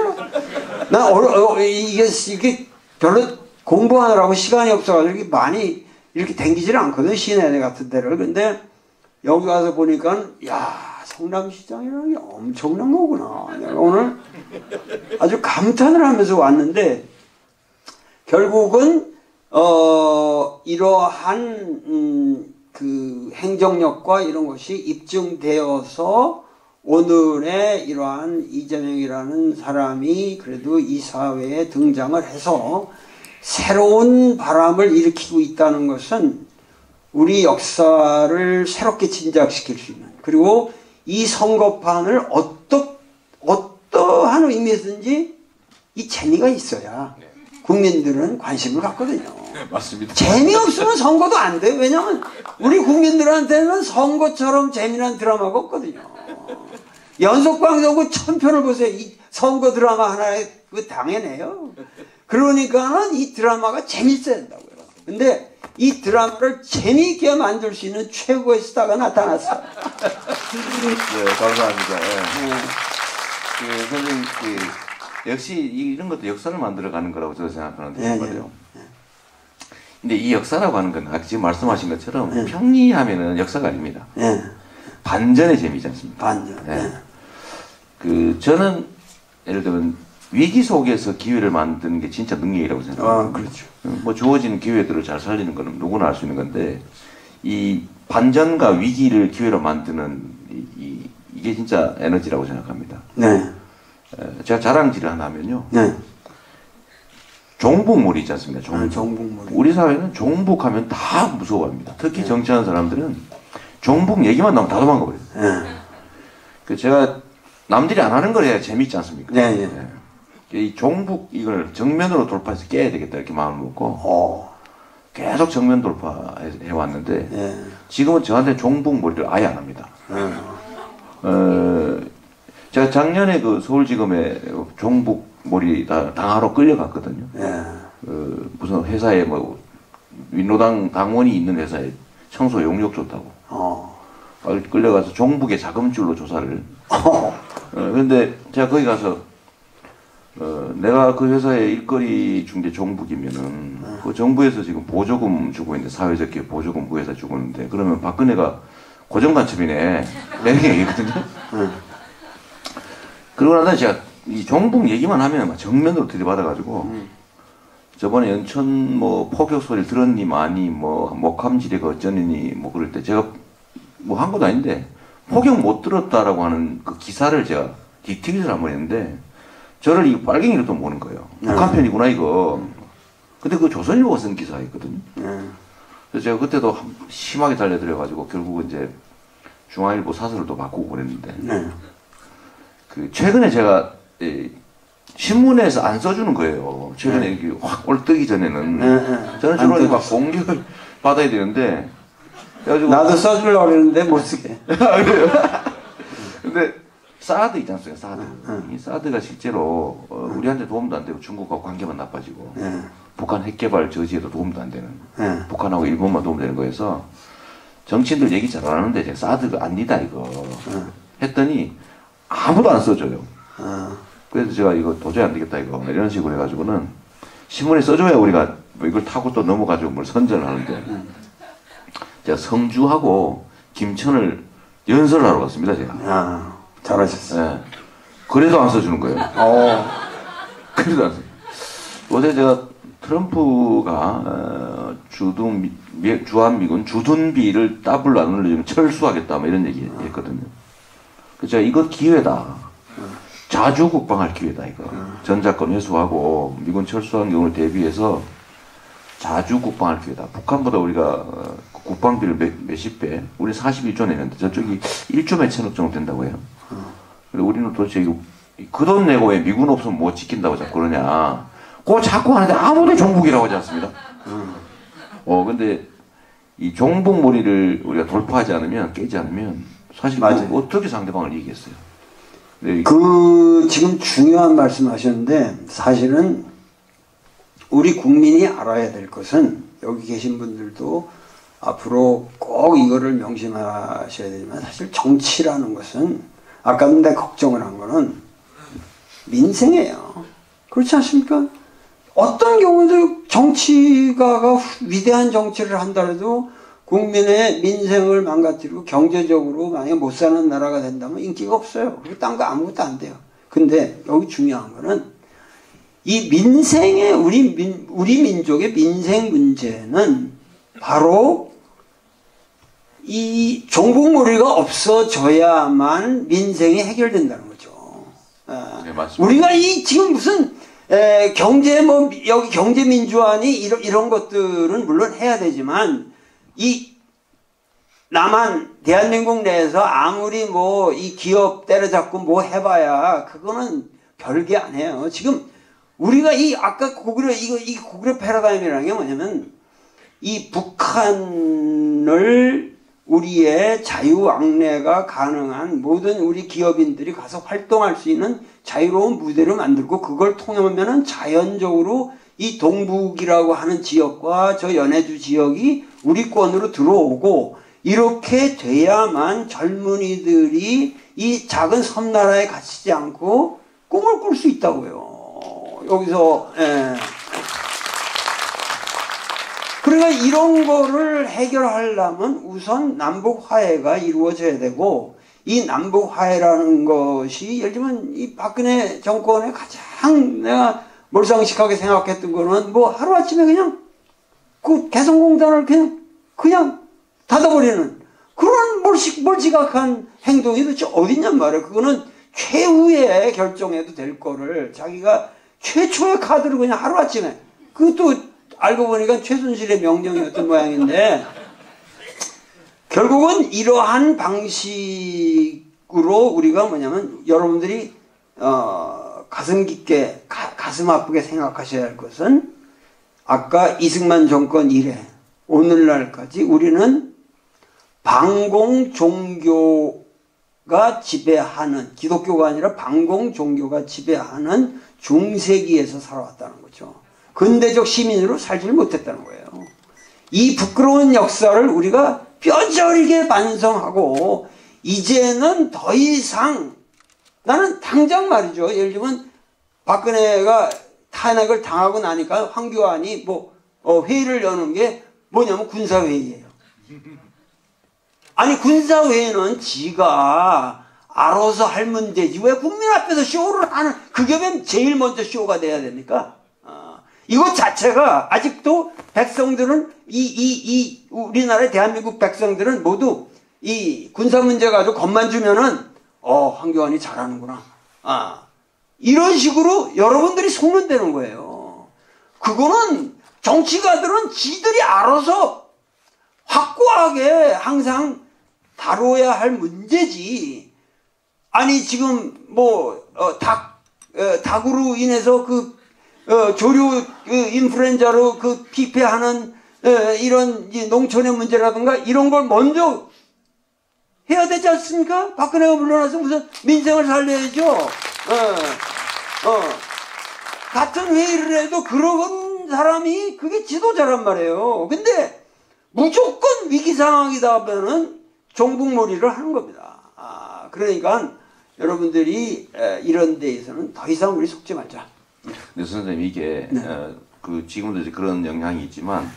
난 이게 별로 공부하느라고 시간이 없어가지고 이렇게 많이 이렇게 댕기질 않거든 시내 같은 데를. 근데 여기 와서 보니까 야 성남시장이라는 게 엄청난 거구나. 내가 오늘 아주 감탄을 하면서 왔는데 결국은 이러한 행정력과 이런 것이 입증되어서 오늘의 이러한 이재명이라는 사람이 그래도 이 사회에 등장을 해서 새로운 바람을 일으키고 있다는 것은 우리 역사를 새롭게 진작시킬 수 있는 그리고 이 선거판을 어떠한 의미에서든지 이 재미가 있어야 국민들은 관심을 갖거든요. 네, 맞습니다. 재미없으면 선거도 안 돼요. 왜냐하면 우리 국민들한테는 선거처럼 재미난 드라마가 없거든요. 연속방송국 1000편을 보세요. 이 선거 드라마 하나에 당연해요. 그러니까는 이 드라마가 재밌어야 된다고요. 근데 이 드라마를 재미있게 만들 수 있는 최고의 스타가 나타났어요. 네, 감사합니다. 네. 선생님, 역시 이런 것도 역사를 만들어가는 거라고 저는 생각하는데 말이에요. 근데 이 역사라고 하는 건 지금 말씀하신 것처럼 평리하면은 역사가 아닙니다. 반전의 재미지 않습니까? 반전. 저는 예를 들면 위기 속에서 기회를 만드는 게 진짜 능력이라고 생각합니다. 그렇죠. 주어진 기회들을 잘 살리는 거는 누구나 할 수 있는 건데 이 반전과 위기를 기회로 만드는 이게 진짜 에너지라고 생각합니다. 네. 제가 자랑질을 하나 하면요. 네. 종북물이 있지 않습니까? 종북물. 우리 사회는 종북하면 다 무서워합니다. 특히 정치하는 사람들은 종북 얘기만 나오면 다 도망가 버려요. 제가 남들이 안 하는 걸 해야 재밌지 않습니까? 네, 네. 네. 이 종북 이걸 정면으로 돌파해서 깨야 되겠다 이렇게 마음을 먹고 계속 정면 돌파해 왔는데 네. 지금은 저한테 종북 머리를 아예 안 합니다. 제가 작년에 그 서울지검에 종북 머리 당하러 끌려갔거든요. 네. 무슨 회사에 뭐 민노당 당원이 있는 회사에 청소 용역 줬다고. 끌려가서 종북의 자금줄로 조사를. 그런데 제가 거기 가서 내가 그 회사에 일거리 준 게 종북이면은 그 정부에서 지금 보조금 주고 있는데 사회적 기업 보조금 그 회사 주고 있는데 그러면 박근혜가 고정간첩이네. 이렇게 얘기거든요. 그러고 나서 제가 이 종북 얘기만 하면 막 정면으로 들이받아가지고 저번에 연천 뭐 포격 소리를 들었니 마니 뭐 목함지대가 어쩌니 뭐 그럴 때 제가 뭐 한 것도 아닌데 포격 못 들었다라고 하는 그 기사를 제가 디트윗을 한번 했는데 저를 이 빨갱이로 또 보는 거예요. 북한 편이구나 이거. 근데 그 조선일보가 쓴 기사였거든요. 그래서 제가 그때도 심하게 달려들어가지고 결국은 이제 중앙일보 사설을 또 바꾸고 그랬는데 그 최근에 제가 신문에서 안 써주는 거예요. 최근에 이게 확 올뜨기 전에는 저는 주로 막 공격을 받아야 되는데 그래가지고 나도 써주려고 그랬는데 못 쓰게. 근데 사드 있지 않습니까? 사드. 이 사드가 실제로 우리한테 도움도 안 되고 중국하고 관계만 나빠지고 북한 핵개발 저지에도 도움도 안 되는 북한하고 일본만 도움되는 거여서 정치인들 얘기 잘 안 하는데 제가 사드가 아니다 이거 했더니 아무도 안 써줘요. 그래서 제가 이거 도저히 안 되겠다 이거 이런 식으로 해가지고는 신문에 써줘야 우리가 뭐 이걸 타고 또 넘어가지고 뭘 선전을 하는데 제가 성주하고 김천을 연설을 하러 갔습니다 제가. 잘하셨어요. 네. 그래도 안 써주는 거예요. 그래도 안 써. 요새 제가 트럼프가 주한미군 주둔비를 더블로 안 올려주면 철수하겠다 뭐 이런 얘기 했거든요. 그래서 제가 이거 기회다. 자주 국방할 기회다 이거. 전작권 회수하고 미군 철수한 경우를 대비해서 자주 국방할 기회다. 북한보다 우리가 국방비를 몇십 배, 우리 41조 내는데 저쪽이 1조 몇천억 정도 된다고 해요. 그리고 우리는 도대체 그 돈 내고 왜 미군 없으면 못 지킨다고 자꾸 그러냐. 그거 자꾸 하는데 아무도 종북이라고 하지 않습니다. 근데 이 종북 머리를 우리가 돌파하지 않으면, 깨지 않으면 사실 뭐 어떻게 상대방을 이기겠어요. 네, 지금 중요한 말씀 하셨는데 사실은 우리 국민이 알아야 될 것은 여기 계신 분들도 앞으로 꼭 이거를 명심하셔야 되지만 사실 정치라는 것은 아까도 내가 걱정을 한 거는 민생이에요. 그렇지 않습니까? 어떤 경우도 정치가가 위대한 정치를 한다라도 국민의 민생을 망가뜨리고 경제적으로 만약에 못 사는 나라가 된다면 인기가 없어요. 그리고 딴 거 아무것도 안 돼요. 근데 여기 중요한 거는 이 민생의 우리 민족의 민생 문제는 바로 이 종북머리가 없어져야만 민생이 해결된다는 거죠. 네, 맞습니다. 우리가 지금 무슨 경제 여기 경제 민주화니 이런 것들은 물론 해야 되지만 이 남한 대한민국 내에서 아무리 뭐 이 기업 때려잡고 뭐 해봐야 그거는 별게 아니에요. 지금 우리가 아까 이 고구려 패러다임이라는 게 뭐냐면 이 북한을 우리의 자유왕래가 가능한 모든 우리 기업인들이 가서 활동할 수 있는 자유로운 무대를 만들고 그걸 통하면은 자연적으로 이 동북이라고 하는 지역과 저 연해주 지역이 우리권으로 들어오고 이렇게 돼야만 젊은이들이 이 작은 섬나라에 갇히지 않고 꿈을 꿀 수 있다고요. 여기서 그러니까 이런 거를 해결하려면 우선 남북 화해가 이루어져야 되고 이 남북 화해라는 것이 예를 들면 이 박근혜 정권의 가장 내가 몰상식하게 생각했던 거는 뭐 하루아침에 그냥 그 개성공단을 그냥 닫아버리는 그런 몰지각한 행동이 도대체 어딨냔 말이에요. 그거는 최후의 결정해도 될 거를 자기가 최초의 카드를 그냥 하루아침에 그것도 알고 보니까 최순실의 명령이었던 모양인데 결국은 이러한 방식으로 우리가 뭐냐면 여러분들이 가슴 깊게 가슴 아프게 생각하셔야 할 것은 아까 이승만 정권 이래 오늘날까지 우리는 반공 종교가 지배하는 기독교가 아니라 반공 종교가 지배하는 중세기에서 살아왔다는 거죠. 근대적 시민으로 살지를 못했다는 거예요. 이 부끄러운 역사를 우리가 뼈저리게 반성하고 이제는 더 이상 나는 당장 말이죠. 예를 들면 박근혜가 탄핵을 당하고 나니까 황교안이 회의를 여는 게 뭐냐면 군사회의예요. 아니 군사회의는 지가 알아서 할 문제지 왜 국민 앞에서 쇼를 하는 그게 왜 제일 먼저 쇼가 돼야 됩니까? 이것 자체가 아직도 백성들은 우리나라의 대한민국 백성들은 모두 이 군사 문제 가지고 겁만 주면은 황교안이 잘하는구나. 이런 식으로 여러분들이 속는다는 거예요. 그거는 정치가들은 지들이 알아서 확고하게 항상 다뤄야 할 문제지. 아니 지금 닭으로 인해서 조류 인플루엔자로 피폐하는 이런 농촌의 문제라든가 이런 걸 먼저 해야 되지 않습니까? 박근혜가 물러나서 무슨 민생을 살려야죠. 같은 회의를 해도 그런 사람이 그게 지도자란 말이에요. 근데 무조건 위기 상황이다 하면은 종북몰이를 하는 겁니다. 그러니까 여러분들이 이런 데에서는 더 이상 우리 속지 말자. 네, 선생님 이게 지금도 이제 그런 영향이 있지만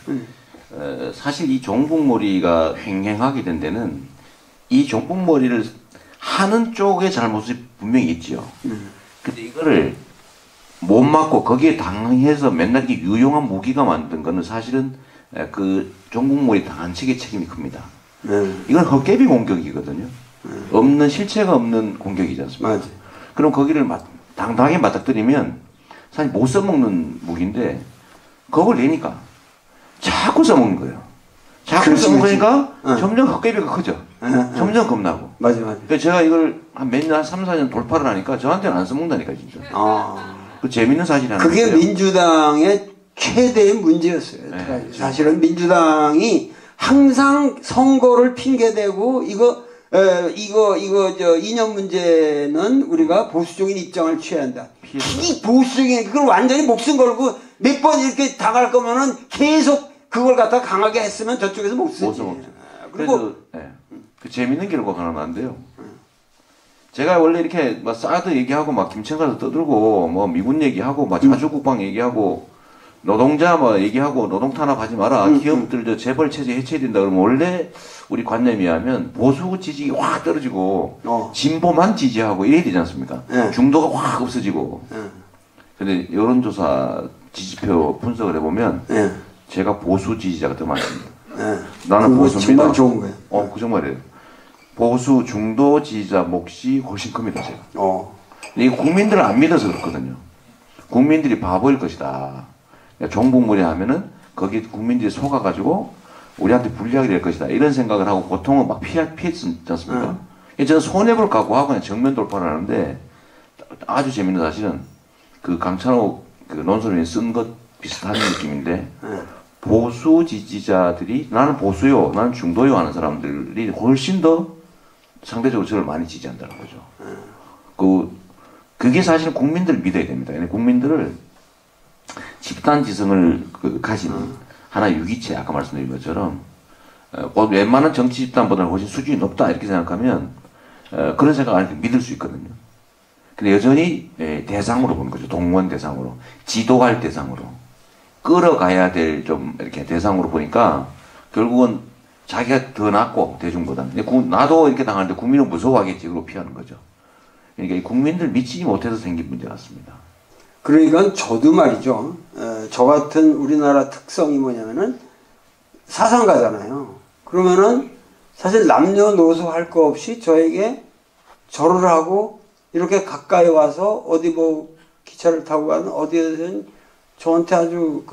사실 이 종북몰이가 횡행하게 된 데는 이 종북몰이를 하는 쪽의 잘못이 분명히 있지요. 근데 이거를 못 막고 거기에 당해서 맨날 이렇게 유용한 무기가 만든 거는 사실은 그 종북몰이 당한 측의 책임이 큽니다. 이건 헛개비 공격이거든요. 없는 실체가 없는 공격이지 않습니까? 맞아요. 그럼 거기를 당당하게 맞닥뜨리면 사실 못 써먹는 무기인데 그걸 내니까 자꾸 써먹는 거예요. 자꾸 써먹으니까 점점 헛개비가 커져. 점점 겁나고. 맞아. 그래서 제가 이걸 한 몇 년, 한 3, 4년 돌파를 하니까 저한테는 안 써먹는다니까 진짜. 그 재밌는 사실이 하나 그게 있어요. 민주당의 최대의 문제였어요. 네. 사실은 민주당이 항상 선거를 핑계대고 이거 2년 문제는 우리가 보수적인 입장을 취해야 한다. 이 보수적인 그걸 완전히 목숨 걸고 몇 번 이렇게 당할 거면은 계속 그걸 갖다 강하게 했으면 저쪽에서 못 쓰지. 그리고 그 재밌는 결과가 하나 나는데요. 제가 원래 이렇게 사드 얘기하고 김천가서 떠들고 미군 얘기하고 자주국방 얘기하고 노동자 얘기하고 노동 탄압하지 마라. 기업들 재벌 체제 해체해야 된다 그러면 원래 우리 관념에 의하면 보수 지지가 확 떨어지고 진보만 지지하고 이래야 되지 않습니까? 중도가 확 없어지고. 근데 여론조사 지지표 분석을 해보면 제가 보수 지지자가 더 많습니다. 나는 보수입니다. 정말 좋은 거예요. 그 정말이에요. 보수 중도 지지자 몫이 훨씬 큽니다, 제가. 이게 국민들을 안 믿어서 그렇거든요. 국민들이 바보일 것이다. 종북몰이 하면은 거기 국민들이 속아가지고 우리한테 불리하게 될 것이다. 이런 생각을 하고 보통은 막 피했지 않습니까? 저는 손해볼 각오하고 그냥 정면 돌파를 하는데 아주 재밌는 사실은 강찬호 논설위원이 쓴 것 비슷한 느낌인데 보수 지지자들이 나는 보수요, 나는 중도요 하는 사람들이 훨씬 더 상대적으로 저를 많이 지지한다는 거죠. 그게 사실 국민들을 믿어야 됩니다. 국민들을 집단지성을 가진 하나의 유기체, 아까 말씀드린 것처럼 웬만한 정치 집단보다는 훨씬 수준이 높다 이렇게 생각하면 그런 생각을 믿을 수 있거든요. 근데 여전히 대상으로 보는 거죠. 동원 대상으로, 지도할 대상으로, 끌어가야 될 좀 이렇게 대상으로 보니까 결국은 자기가 더 낫고 대중보다. 나도 이렇게 당하는데 국민은 무서워하겠지. 그러고 피하는 거죠. 그러니까 이 국민들 믿지 못해서 생긴 문제 같습니다. 그러니까 저도 말이죠. 저 같은 우리나라 특성이 뭐냐면은 사상가잖아요. 그러면은 사실 남녀노소 할 거 없이 저에게 절을 하고 이렇게 가까이 와서 어디 기차를 타고 가는 어디에든 저한테 아주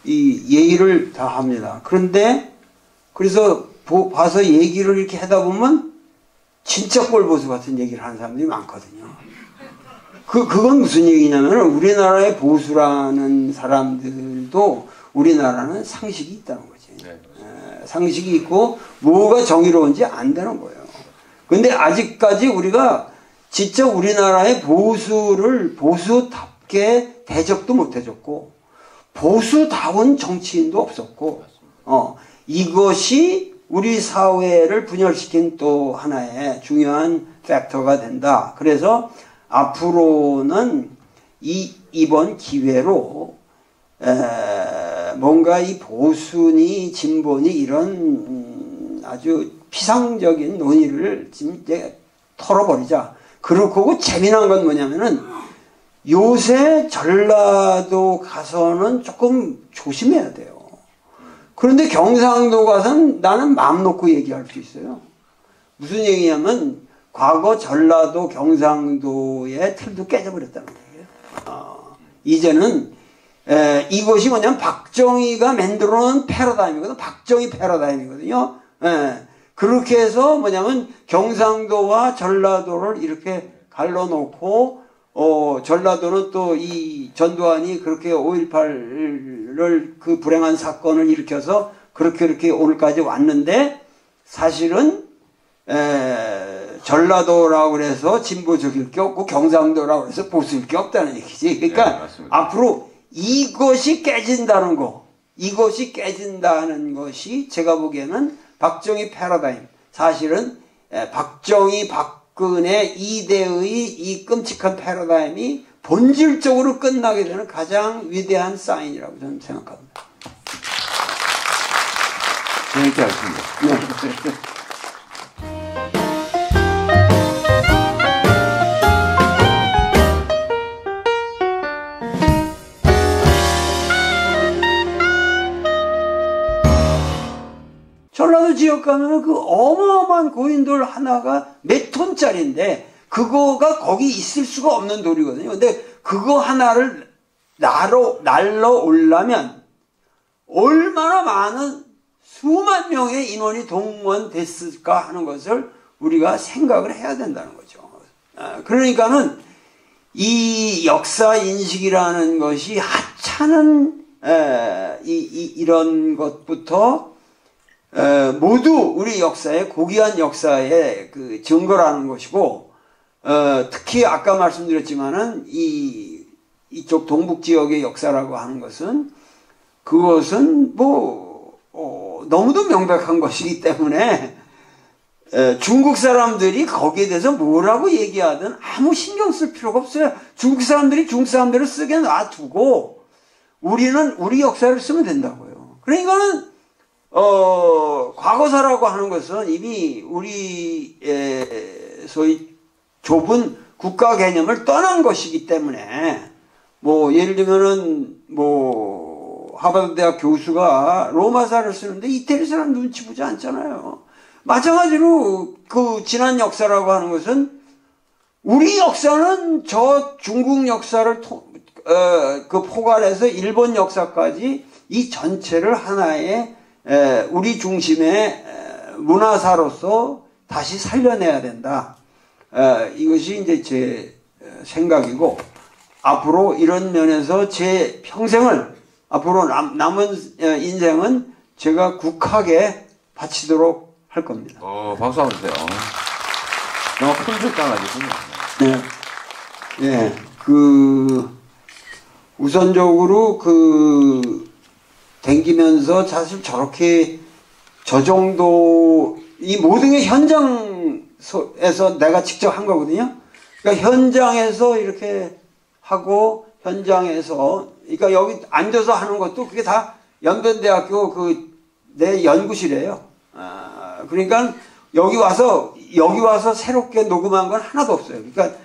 이 예의를 다 합니다. 그런데 그래서 봐서 얘기를 이렇게 하다 보면 진짜 꼴보수 같은 얘기를 하는 사람들이 많거든요. 그건 무슨 얘기냐면 우리나라의 보수라는 사람들도 우리나라는 상식이 있다는 거지. 네. 상식이 있고 뭐가 정의로운지 안다는 거예요. 근데 아직까지 우리가 진짜 우리나라의 보수를 보수답게 대접도 못 해줬고 보수다운 정치인도 없었고 이것이 우리 사회를 분열시킨 또 하나의 중요한 팩터가 된다. 그래서 앞으로는 이번 기회로 뭔가 이 보수니 진보니 이런 아주 피상적인 논의를 지금 이제 털어버리자. 그렇고 재미난 건 뭐냐면은 요새 전라도 가서는 조금 조심해야 돼요. 그런데 경상도 가서는 나는 마음 놓고 얘기할 수 있어요. 무슨 얘기냐면 과거 전라도 경상도의 틀도 깨져버렸다는 거예요. 이제는 이것이 뭐냐면 박정희가 만들어놓은 패러다임이거든요. 박정희 패러다임이거든요. 그렇게 해서 뭐냐면 경상도와 전라도를 이렇게 갈라놓고 전라도는 또 이 전두환이 그렇게 5.18을 그 불행한 사건을 일으켜서 그렇게 오늘까지 왔는데 사실은 전라도라고 그래서 진보적일 게 없고 경상도라고 그래서 보수일 게 없다는 얘기지. 그러니까 네, 앞으로 이것이 깨진다는 거, 이것이 깨진다는 것이 제가 보기에는 박정희 패러다임, 사실은 박정희, 박근혜, 이대의 이 끔찍한 패러다임이 본질적으로 끝나게 되는 가장 위대한 사인이라고 저는 생각합니다. 재밌게 하십니다. 네. 전라도 지역 가면은 그 어마어마한 고인돌 하나가 몇 톤짜리인데 그거가 거기 있을 수가 없는 돌이거든요. 근데 그거 하나를 날러 오려면 얼마나 많은 수만 명의 인원이 동원됐을까 하는 것을 우리가 생각을 해야 된다는 거죠. 그러니까는 이 역사 인식이라는 것이 하찮은 이런 것부터 모두 우리 역사의 고귀한 역사의 그 증거라는 것이고 특히 아까 말씀드렸지만은 이쪽 동북 지역의 역사라고 하는 것은 그것은 너무도 명백한 것이기 때문에 중국 사람들이 거기에 대해서 뭐라고 얘기하든 아무 신경 쓸 필요가 없어요. 중국 사람들이 중국 사람들을 쓰게 놔두고 우리는 우리 역사를 쓰면 된다고요. 그러니까는 과거사라고 하는 것은 이미 우리 소위 좁은 국가 개념을 떠난 것이기 때문에 예를 들면은 하버드 대학 교수가 로마사를 쓰는데 이태리 사람 눈치 보지 않잖아요. 마찬가지로 그 지난 역사라고 하는 것은 우리 역사는 저 중국 역사를 그 포괄해서 일본 역사까지 이 전체를 하나의 우리 중심의 문화사로서 다시 살려내야 된다. 이것이 이제 제 생각이고 앞으로 이런 면에서 제 평생을 앞으로 남은 인생은 제가 국학에 바치도록 할 겁니다. 박수 한번 주세요. 너무 큰 결단 하겠군요. 네. 우선적으로 댕기면서 사실 저렇게 저 정도 이 모든 게 현장에서 내가 직접 한 거거든요. 그러니까 현장에서 이렇게 하고 현장에서 그러니까 여기 앉아서 하는 것도 그게 다 연변대학교 내 연구실이에요. 그러니까 여기 와서 새롭게 녹음한 건 하나도 없어요. 그러니까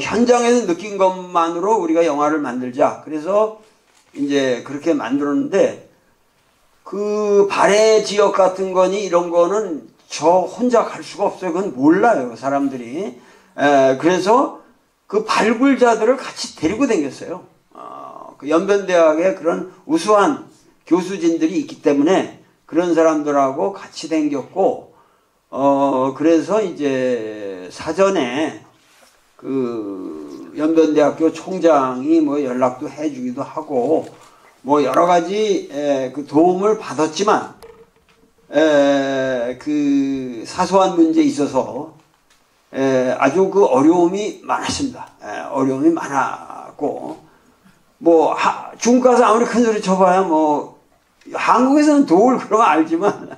현장에서 느낀 것만으로 우리가 영화를 만들자. 그래서 이제 그렇게 만들었는데 그 발해 지역 같은 거니 이런 거는 저 혼자 갈 수가 없어요. 그건 몰라요, 사람들이. 그래서 그 발굴자들을 같이 데리고 다녔어요. 그 연변대학에 그런 우수한 교수진들이 있기 때문에 그런 사람들하고 같이 다녔고 그래서 이제 사전에 그 연변대학교 총장이 뭐 연락도 해주기도 하고 뭐 여러 가지 그 도움을 받았지만 그 사소한 문제에 있어서 아주 그 어려움이 많았습니다. 어려움이 많았고 뭐 중국 가서 아무리 큰 소리 쳐봐야 뭐 한국에서는 도울 그런 거 알지만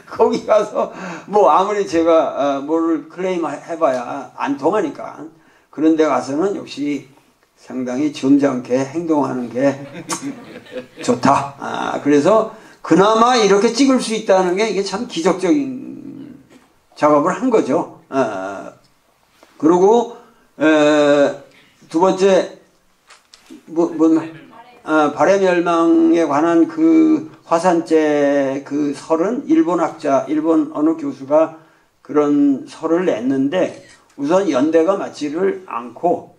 거기 가서 뭐 아무리 제가 뭐를 클레임 해봐야 안 통하니까 그런 데 가서는 역시 상당히 점잖게 행동하는 게 좋다. 그래서 그나마 이렇게 찍을 수 있다는 게 이게 참 기적적인 작업을 한 거죠. 그리고 두 번째 발해 멸망에 관한 그 화산재 그 설은 일본 어느 교수가 그런 설을 냈는데 우선 연대가 많지를 않고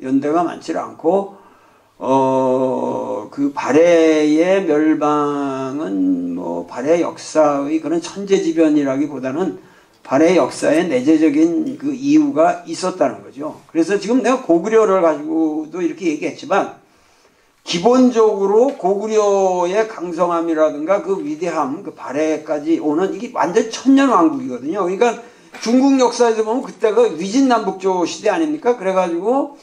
그 발해의 멸망은 뭐 발해 역사의 그런 천재지변이라기보다는 발해 역사에 내재적인 그 이유가 있었다는 거죠. 그래서 지금 내가 고구려를 가지고도 이렇게 얘기했지만 기본적으로 고구려의 강성함이라든가 그 위대함, 그 발해까지 오는 이게 완전 천년왕국이거든요. 그러니까 중국 역사에서 보면 그때가 위진남북조 시대 아닙니까? 그래가지고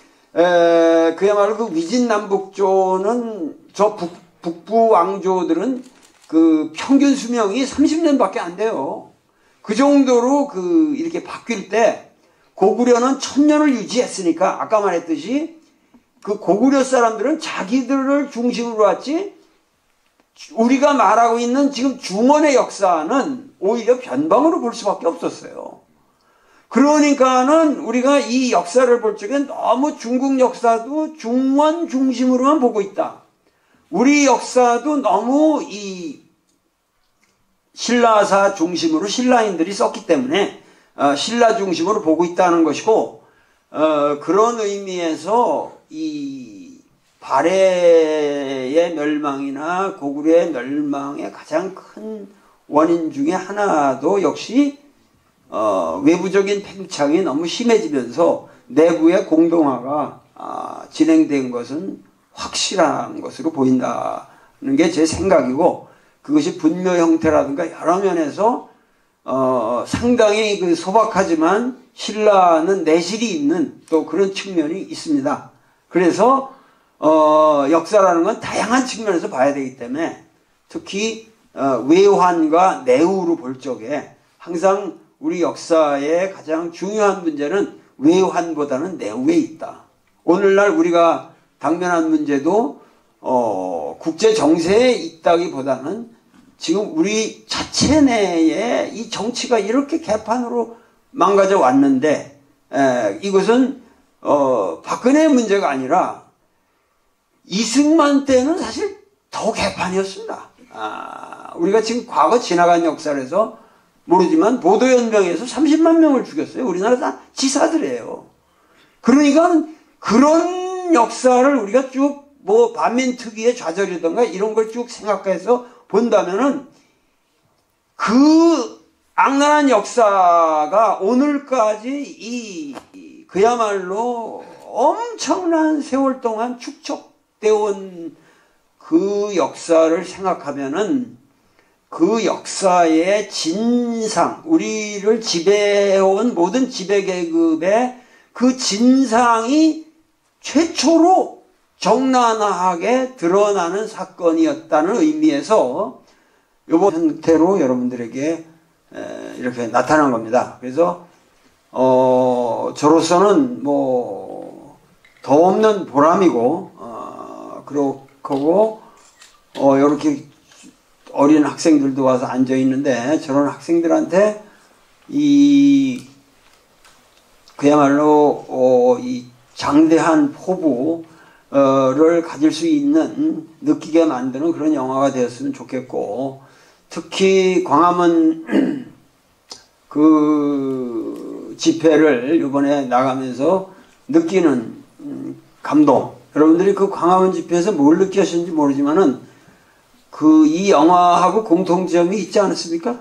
그야말로 그 위진남북조는 저 북부 왕조들은 그 평균 수명이 30년밖에 안 돼요. 그 정도로 그 이렇게 바뀔 때 고구려는 1000년을 유지했으니까 아까 말했듯이 그 고구려 사람들은 자기들을 중심으로 했지 우리가 말하고 있는 지금 중원의 역사는 오히려 변방으로 볼 수밖에 없었어요. 그러니까는 우리가 이 역사를 볼 적엔 너무 중국 역사도 중원 중심으로만 보고 있다. 우리 역사도 너무 이 신라사 중심으로 신라인들이 썼기 때문에 신라 중심으로 보고 있다는 것이고 그런 의미에서 이 발해의 멸망이나 고구려의 멸망의 가장 큰 원인 중에 하나도 역시 외부적인 팽창이 너무 심해지면서 내부의 공동화가 진행된 것은 확실한 것으로 보인다는 게 제 생각이고 그것이 분묘 형태라든가 여러 면에서 상당히 그 소박하지만 신라는 내실이 있는 또 그런 측면이 있습니다. 그래서 역사라는 건 다양한 측면에서 봐야 되기 때문에 특히 외환과 내후로 볼 적에 항상 우리 역사의 가장 중요한 문제는 외환보다는 내후에 있다. 오늘날 우리가 당면한 문제도 국제 정세에 있다기보다는 지금 우리 자체 내에 이 정치가 이렇게 개판으로 망가져 왔는데 이것은 박근혜의 문제가 아니라 이승만 때는 사실 더 개판이었습니다. 우리가 지금 과거 지나간 역사에서 모르지만 보도연맹에서 30만 명을 죽였어요. 우리나라 다 지사들이에요. 그러니까 그런 역사를 우리가 쭉 뭐 반민특위의 좌절이던가 이런 걸 쭉 생각해서 본다면은 그 악랄한 역사가 오늘까지 그야말로 엄청난 세월 동안 축적되어 온 그 역사를 생각하면은 그 역사의 진상, 우리를 지배해온 모든 지배계급의 그 진상이 최초로 적나라하게 드러나는 사건이었다는 의미에서 이번 형태로 여러분들에게 이렇게 나타난 겁니다. 그래서 저로서는 뭐 더 없는 보람이고 그렇고 이렇게 어린 학생들도 와서 앉아 있는데 저런 학생들한테 그야말로 이 장대한 포부를 가질 수 있는 느끼게 만드는 그런 영화가 되었으면 좋겠고 특히 광화문 그 집회를 이번에 나가면서 느끼는 감동 여러분들이 그 광화문 집회에서 뭘 느끼셨는지 모르지만은 이 영화하고 공통점이 있지 않습니까?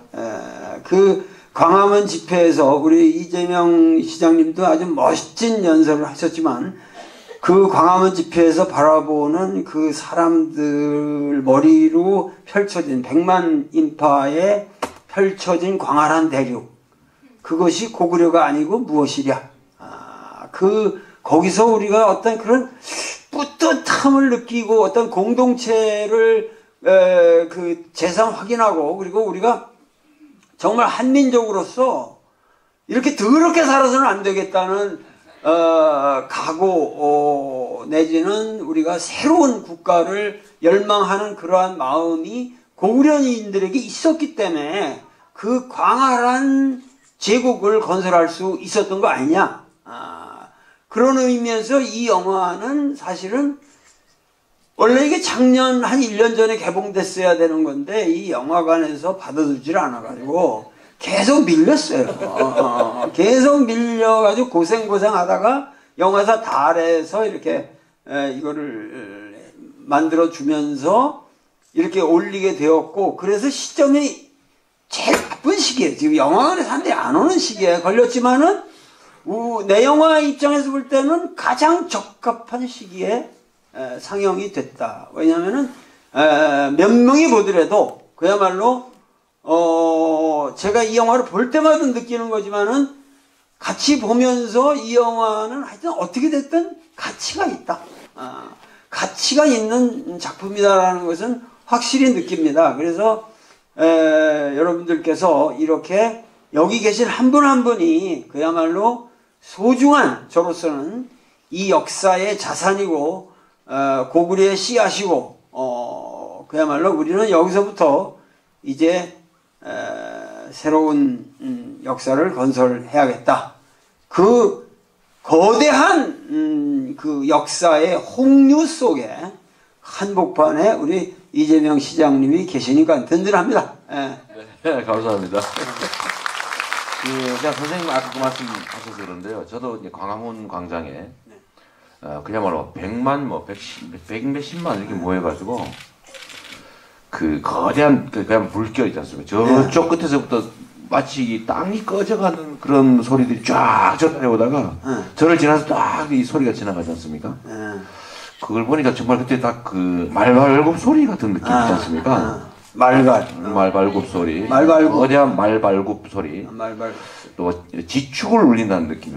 그 광화문 집회에서 우리 이재명 시장님도 아주 멋진 연설을 하셨지만 그 광화문 집회에서 바라보는 그 사람들 머리로 펼쳐진 100만 인파에 펼쳐진 광활한 대륙, 그것이 고구려가 아니고 무엇이랴. 거기서 우리가 어떤 그런 뿌듯함을 느끼고 어떤 공동체를 재산 확인하고, 그리고 우리가 정말 한민족으로서 이렇게 더럽게 살아서는 안 되겠다는 각오 내지는 우리가 새로운 국가를 열망하는 그러한 마음이 고구려인들에게 있었기 때문에 그 광활한 제국을 건설할 수 있었던 거 아니냐. 그런 의미에서 이 영화는 사실은 원래 이게 작년 한 1년 전에 개봉됐어야 되는 건데 이 영화관에서 받아주질 않아가지고 계속 밀렸어요. 계속 밀려가지고 고생하다가 영화사 달에서 이렇게 이거를 만들어주면서 이렇게 올리게 되었고, 그래서 시점이 제일 나쁜 시기에, 지금 영화관에 사람들이 안 오는 시기에 걸렸지만은 내 영화 입장에서 볼 때는 가장 적합한 시기에 상영이 됐다. 왜냐하면은 몇 명이 보더라도 그야말로 제가 이 영화를 볼 때마다 느끼는 거지만은 같이 보면서 이 영화는 하여튼 어떻게 됐든 가치가 있다. 가치가 있는 작품이다라는 것은 확실히 느낍니다. 그래서 여러분들께서 이렇게 여기 계신 한 분 한 분이 그야말로 소중한, 저로서는 이 역사의 자산이고 고구려의 씨앗이고 그야말로 우리는 여기서부터 이제 새로운 역사를 건설해야겠다. 그 거대한 그 역사의 홍류 속에 한복판에 우리 이재명 시장님이 계시니까 든든합니다. 네, 감사합니다. 그냥 선생님 아까 그 말씀하셔서 그런데요. 저도 이제 광화문 광장에 그야말로 100만, 100 몇십만 이렇게 모여가지고 그 거대한 그냥 물결 있지 않습니까? 저쪽 끝에서부터 마치 이 땅이 꺼져가는 그런 소리들이 쫙 전해오다가 저를 지나서 딱 이 소리가 지나가지 않습니까? 그걸 보니까 정말 그때 딱 그 말발굽 소리 같은 느낌 있지 않습니까? 말발굽 소리, 거대한 말발굽 소리, 또 지축을 울린다는 느낌,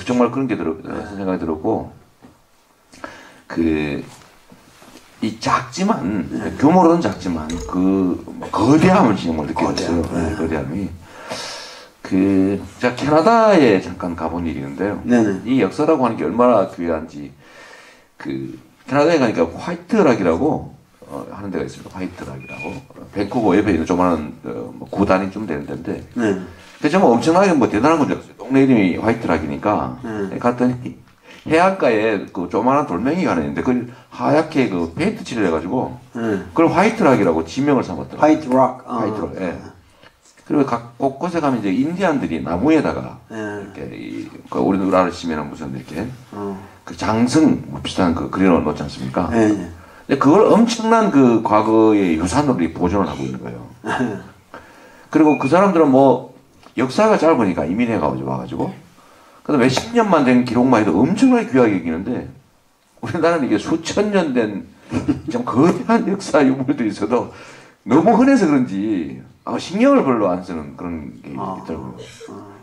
정말 그런 게 생각이 들었고, 이 작지만 규모로는 작지만 그 거대함을 정말 느꼈어요. 거대함이. 제가 캐나다에 잠깐 가본 일이 있는데요. 이 역사라고 하는 게 얼마나 귀한지, 캐나다에 가니까 화이트락이라고 하는 데가 있습니다. 화이트락이라고. 밴쿠버 옆에 있는 조그마한 구단이 좀 되는 데인데. 정말 엄청나게 대단한 건 줄 알았어요. 동네 이름이 화이트락이니까. 갔더니 해안가에 그 조그마한 돌멩이가 하나 있는데 그걸 하얗게 그 페인트 칠을 해가지고 그걸 화이트락이라고 지명을 삼았더라고요. 화이트락. 예. 그리고 각 곳곳에 가면 이제 인디안들이 나무에다가 이렇게 우리나라 치면은 무슨 이렇게 그 장승 비슷한 그 그려놓지 않습니까? 근데 그걸 엄청난 그 과거의 유산으로 보존을 하고 있는 거예요. 그리고 그 사람들은 역사가 짧으니까 이민해 와가지고 그래서 몇십 년만 된 기록만 해도 엄청나게 귀하게 여기는데 우리나라는 이게 수천 년 된 좀 거대한 역사 유물들이 있어도 너무 흔해서 그런지 신경을 별로 안 쓰는 그런 게 있더라고요.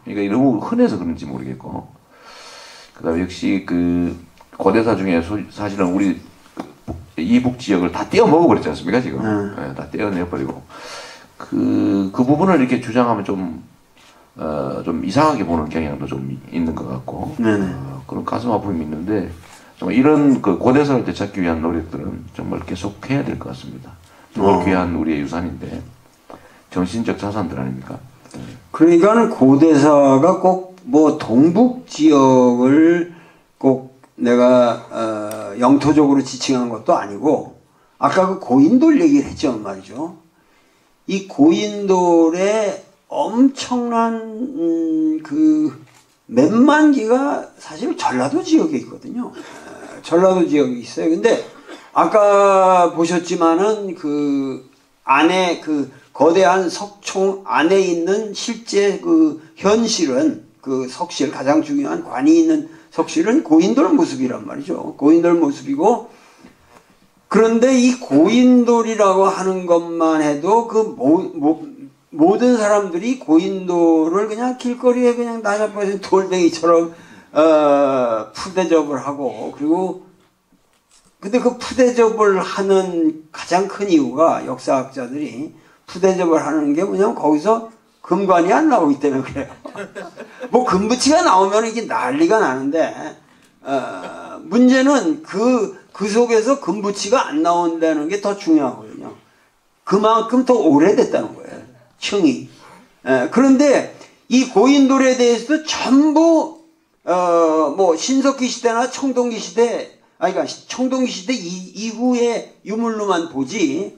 그러니까 너무 흔해서 그런지 모르겠고, 그다음에 역시 고대사 중에 사실은 우리 이북 지역을 다 떼어 먹어버렸지 않습니까 지금? 다 떼어내버리고 그 부분을 이렇게 주장하면 좀 이상하게 보는 경향도 좀 있는 것 같고, 그런 가슴 아픔이 있는데 정말 이런 고대사를 되찾기 위한 노력들은 정말 계속 해야 될 것 같습니다. 정말 귀한 우리의 유산인데 정신적 자산들 아닙니까? 그러니까는 고대사가 꼭 동북 지역을 꼭 내가 영토적으로 지칭한 것도 아니고, 아까 그 고인돌 얘기를 했죠 말이죠. 이 고인돌의 엄청난 몇만 개가 사실 전라도 지역에 있거든요. 전라도 지역에 있어요. 근데 아까 보셨지만은 안에 그 거대한 석총 안에 있는 실제 그 현실은 그 석실 가장 중요한 관이 있는 석실은 고인돌 모습이란 말이죠. 고인돌 모습이고 그런데 이 고인돌이라고 하는 것만 해도 그 모든 사람들이 고인돌을 그냥 길거리에 그냥 나자빠진 돌멩이처럼 푸대접을 하고 그리고 근데 그 푸대접을 하는 가장 큰 이유가 역사학자들이 푸대접을 하는 게 뭐냐면 거기서 금관이 안 나오기 때문에 그래요. 뭐 금붙이가 나오면 이게 난리가 나는데 문제는 그 속에서 금붙이가 안 나온다는 게 더 중요하거든요. 그만큼 더 오래됐다는 거예요. 층이. 그런데 이 고인돌에 대해서도 전부 뭐 신석기 시대나 청동기 시대 그러니까 청동기 시대 이후의 유물로만 보지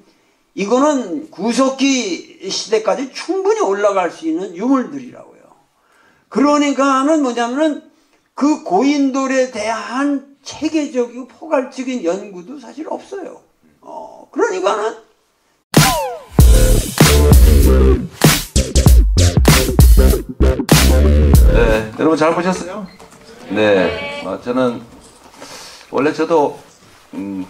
이거는 구석기 시대까지 충분히 올라갈 수 있는 유물들이라고요. 그러니까는 뭐냐면은 그 고인돌에 대한 체계적이고 포괄적인 연구도 사실 없어요. 그러니까는 네, 여러분 잘 보셨어요? 네, 저는 원래 저도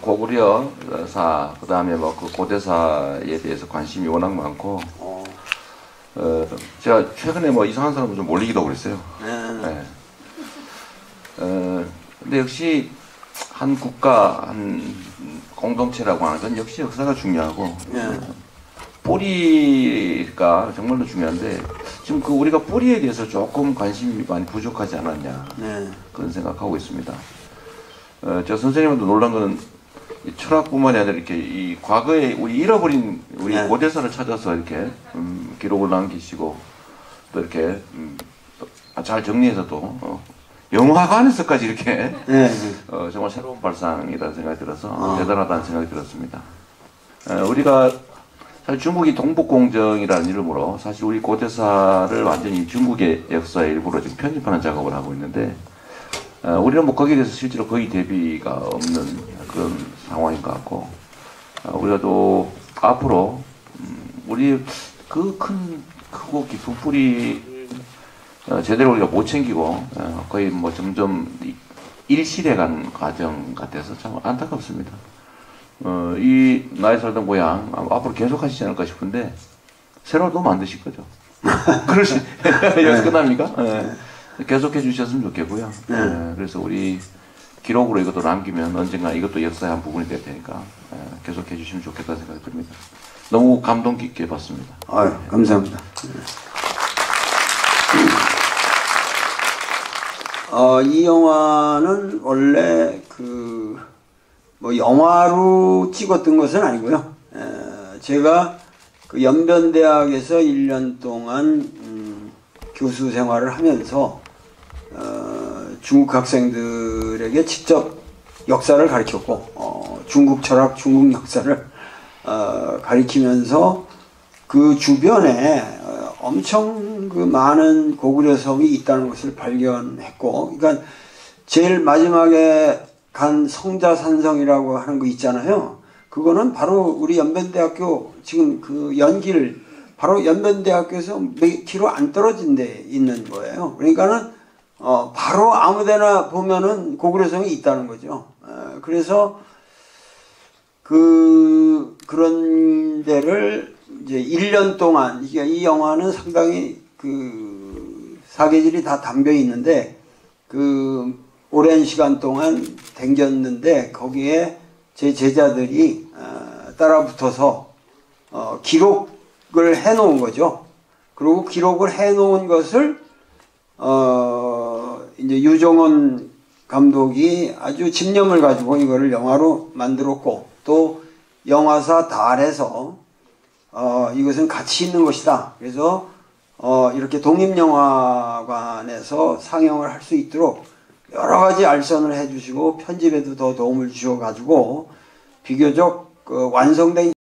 고구려사 그다음에 뭐 그 고대사에 대해서 관심이 워낙 많고 제가 최근에 뭐 이상한 사람을 좀 몰리기도 그랬어요. 네. 근데 역시 한 국가 한 공동체라고 하는 건 역시 역사가 중요하고 뿌리가 정말로 중요한데 지금 그 우리가 뿌리에 대해서 조금 관심이 많이 부족하지 않았냐 그런 생각하고 있습니다. 제가 선생님한테 놀란 거는 이 철학뿐만이 아니라 이렇게 이 과거에 우리 잃어버린 우리 고대사를 찾아서 이렇게 기록을 남기시고 또 이렇게 잘 정리해서 또 영화관에서까지 이렇게 정말 새로운 발상이라는 생각이 들어서 대단하다는 생각이 들었습니다. 우리가 사실 중국이 동북공정이라는 이름으로 사실 우리 고대사를 완전히 중국의 역사의 일부로 지금 편집하는 작업을 하고 있는데 우리는 뭐 거기에 대해서 실제로 거의 대비가 없는 그런 상황인 것 같고 우리가 또 앞으로 우리 그 크고 깊은 뿌리 제대로 우리가 못 챙기고 거의 뭐 점점 일실해간 과정 같아서 참 안타깝습니다. 이 나이 살던 고향 앞으로 계속 하시지 않을까 싶은데 새로 또 만드실 거죠. 그러시 여기서 끝납니까? 계속해 주셨으면 좋겠고요. 그래서 우리 기록으로 이것도 남기면 언젠가 이것도 역사의 한 부분이 될 테니까 계속해 주시면 좋겠다는 생각이 듭니다. 너무 감동 깊게 봤습니다. 아유, 감사합니다. 이 영화는 원래 뭐 영화로 찍었던 것은 아니고요. 제가 그 연변대학에서 1년 동안 교수 생활을 하면서 중국 학생들에게 직접 역사를 가르쳤고 중국 철학, 중국 역사를 가르치면서 그 주변에 엄청 그 많은 고구려 성이 있다는 것을 발견했고, 그러니까 제일 마지막에 간 성자산성이라고 하는 거 있잖아요. 그거는 바로 우리 연변대학교 지금 그 연길 바로 연변대학교에서 몇 킬로 안 떨어진 데 있는 거예요. 그러니까는 바로 아무데나 보면은 고구려성이 있다는 거죠. 그래서 그런 데를 이제 1년 동안 이 영화는 상당히 그 사계절이 다 담겨 있는데 그 오랜 시간 동안 댕겼는데 거기에 제 제자들이 따라 붙어서 기록을 해 놓은 거죠. 그리고 기록을 해 놓은 것을 이제 유정원 감독이 아주 집념을 가지고 이거를 영화로 만들었고 또 영화사 달에서 이것은 가치 있는 것이다. 그래서 이렇게 독립영화관에서 상영을 할 수 있도록 여러 가지 알선을 해주시고 편집에도 더 도움을 주셔가지고 비교적 완성된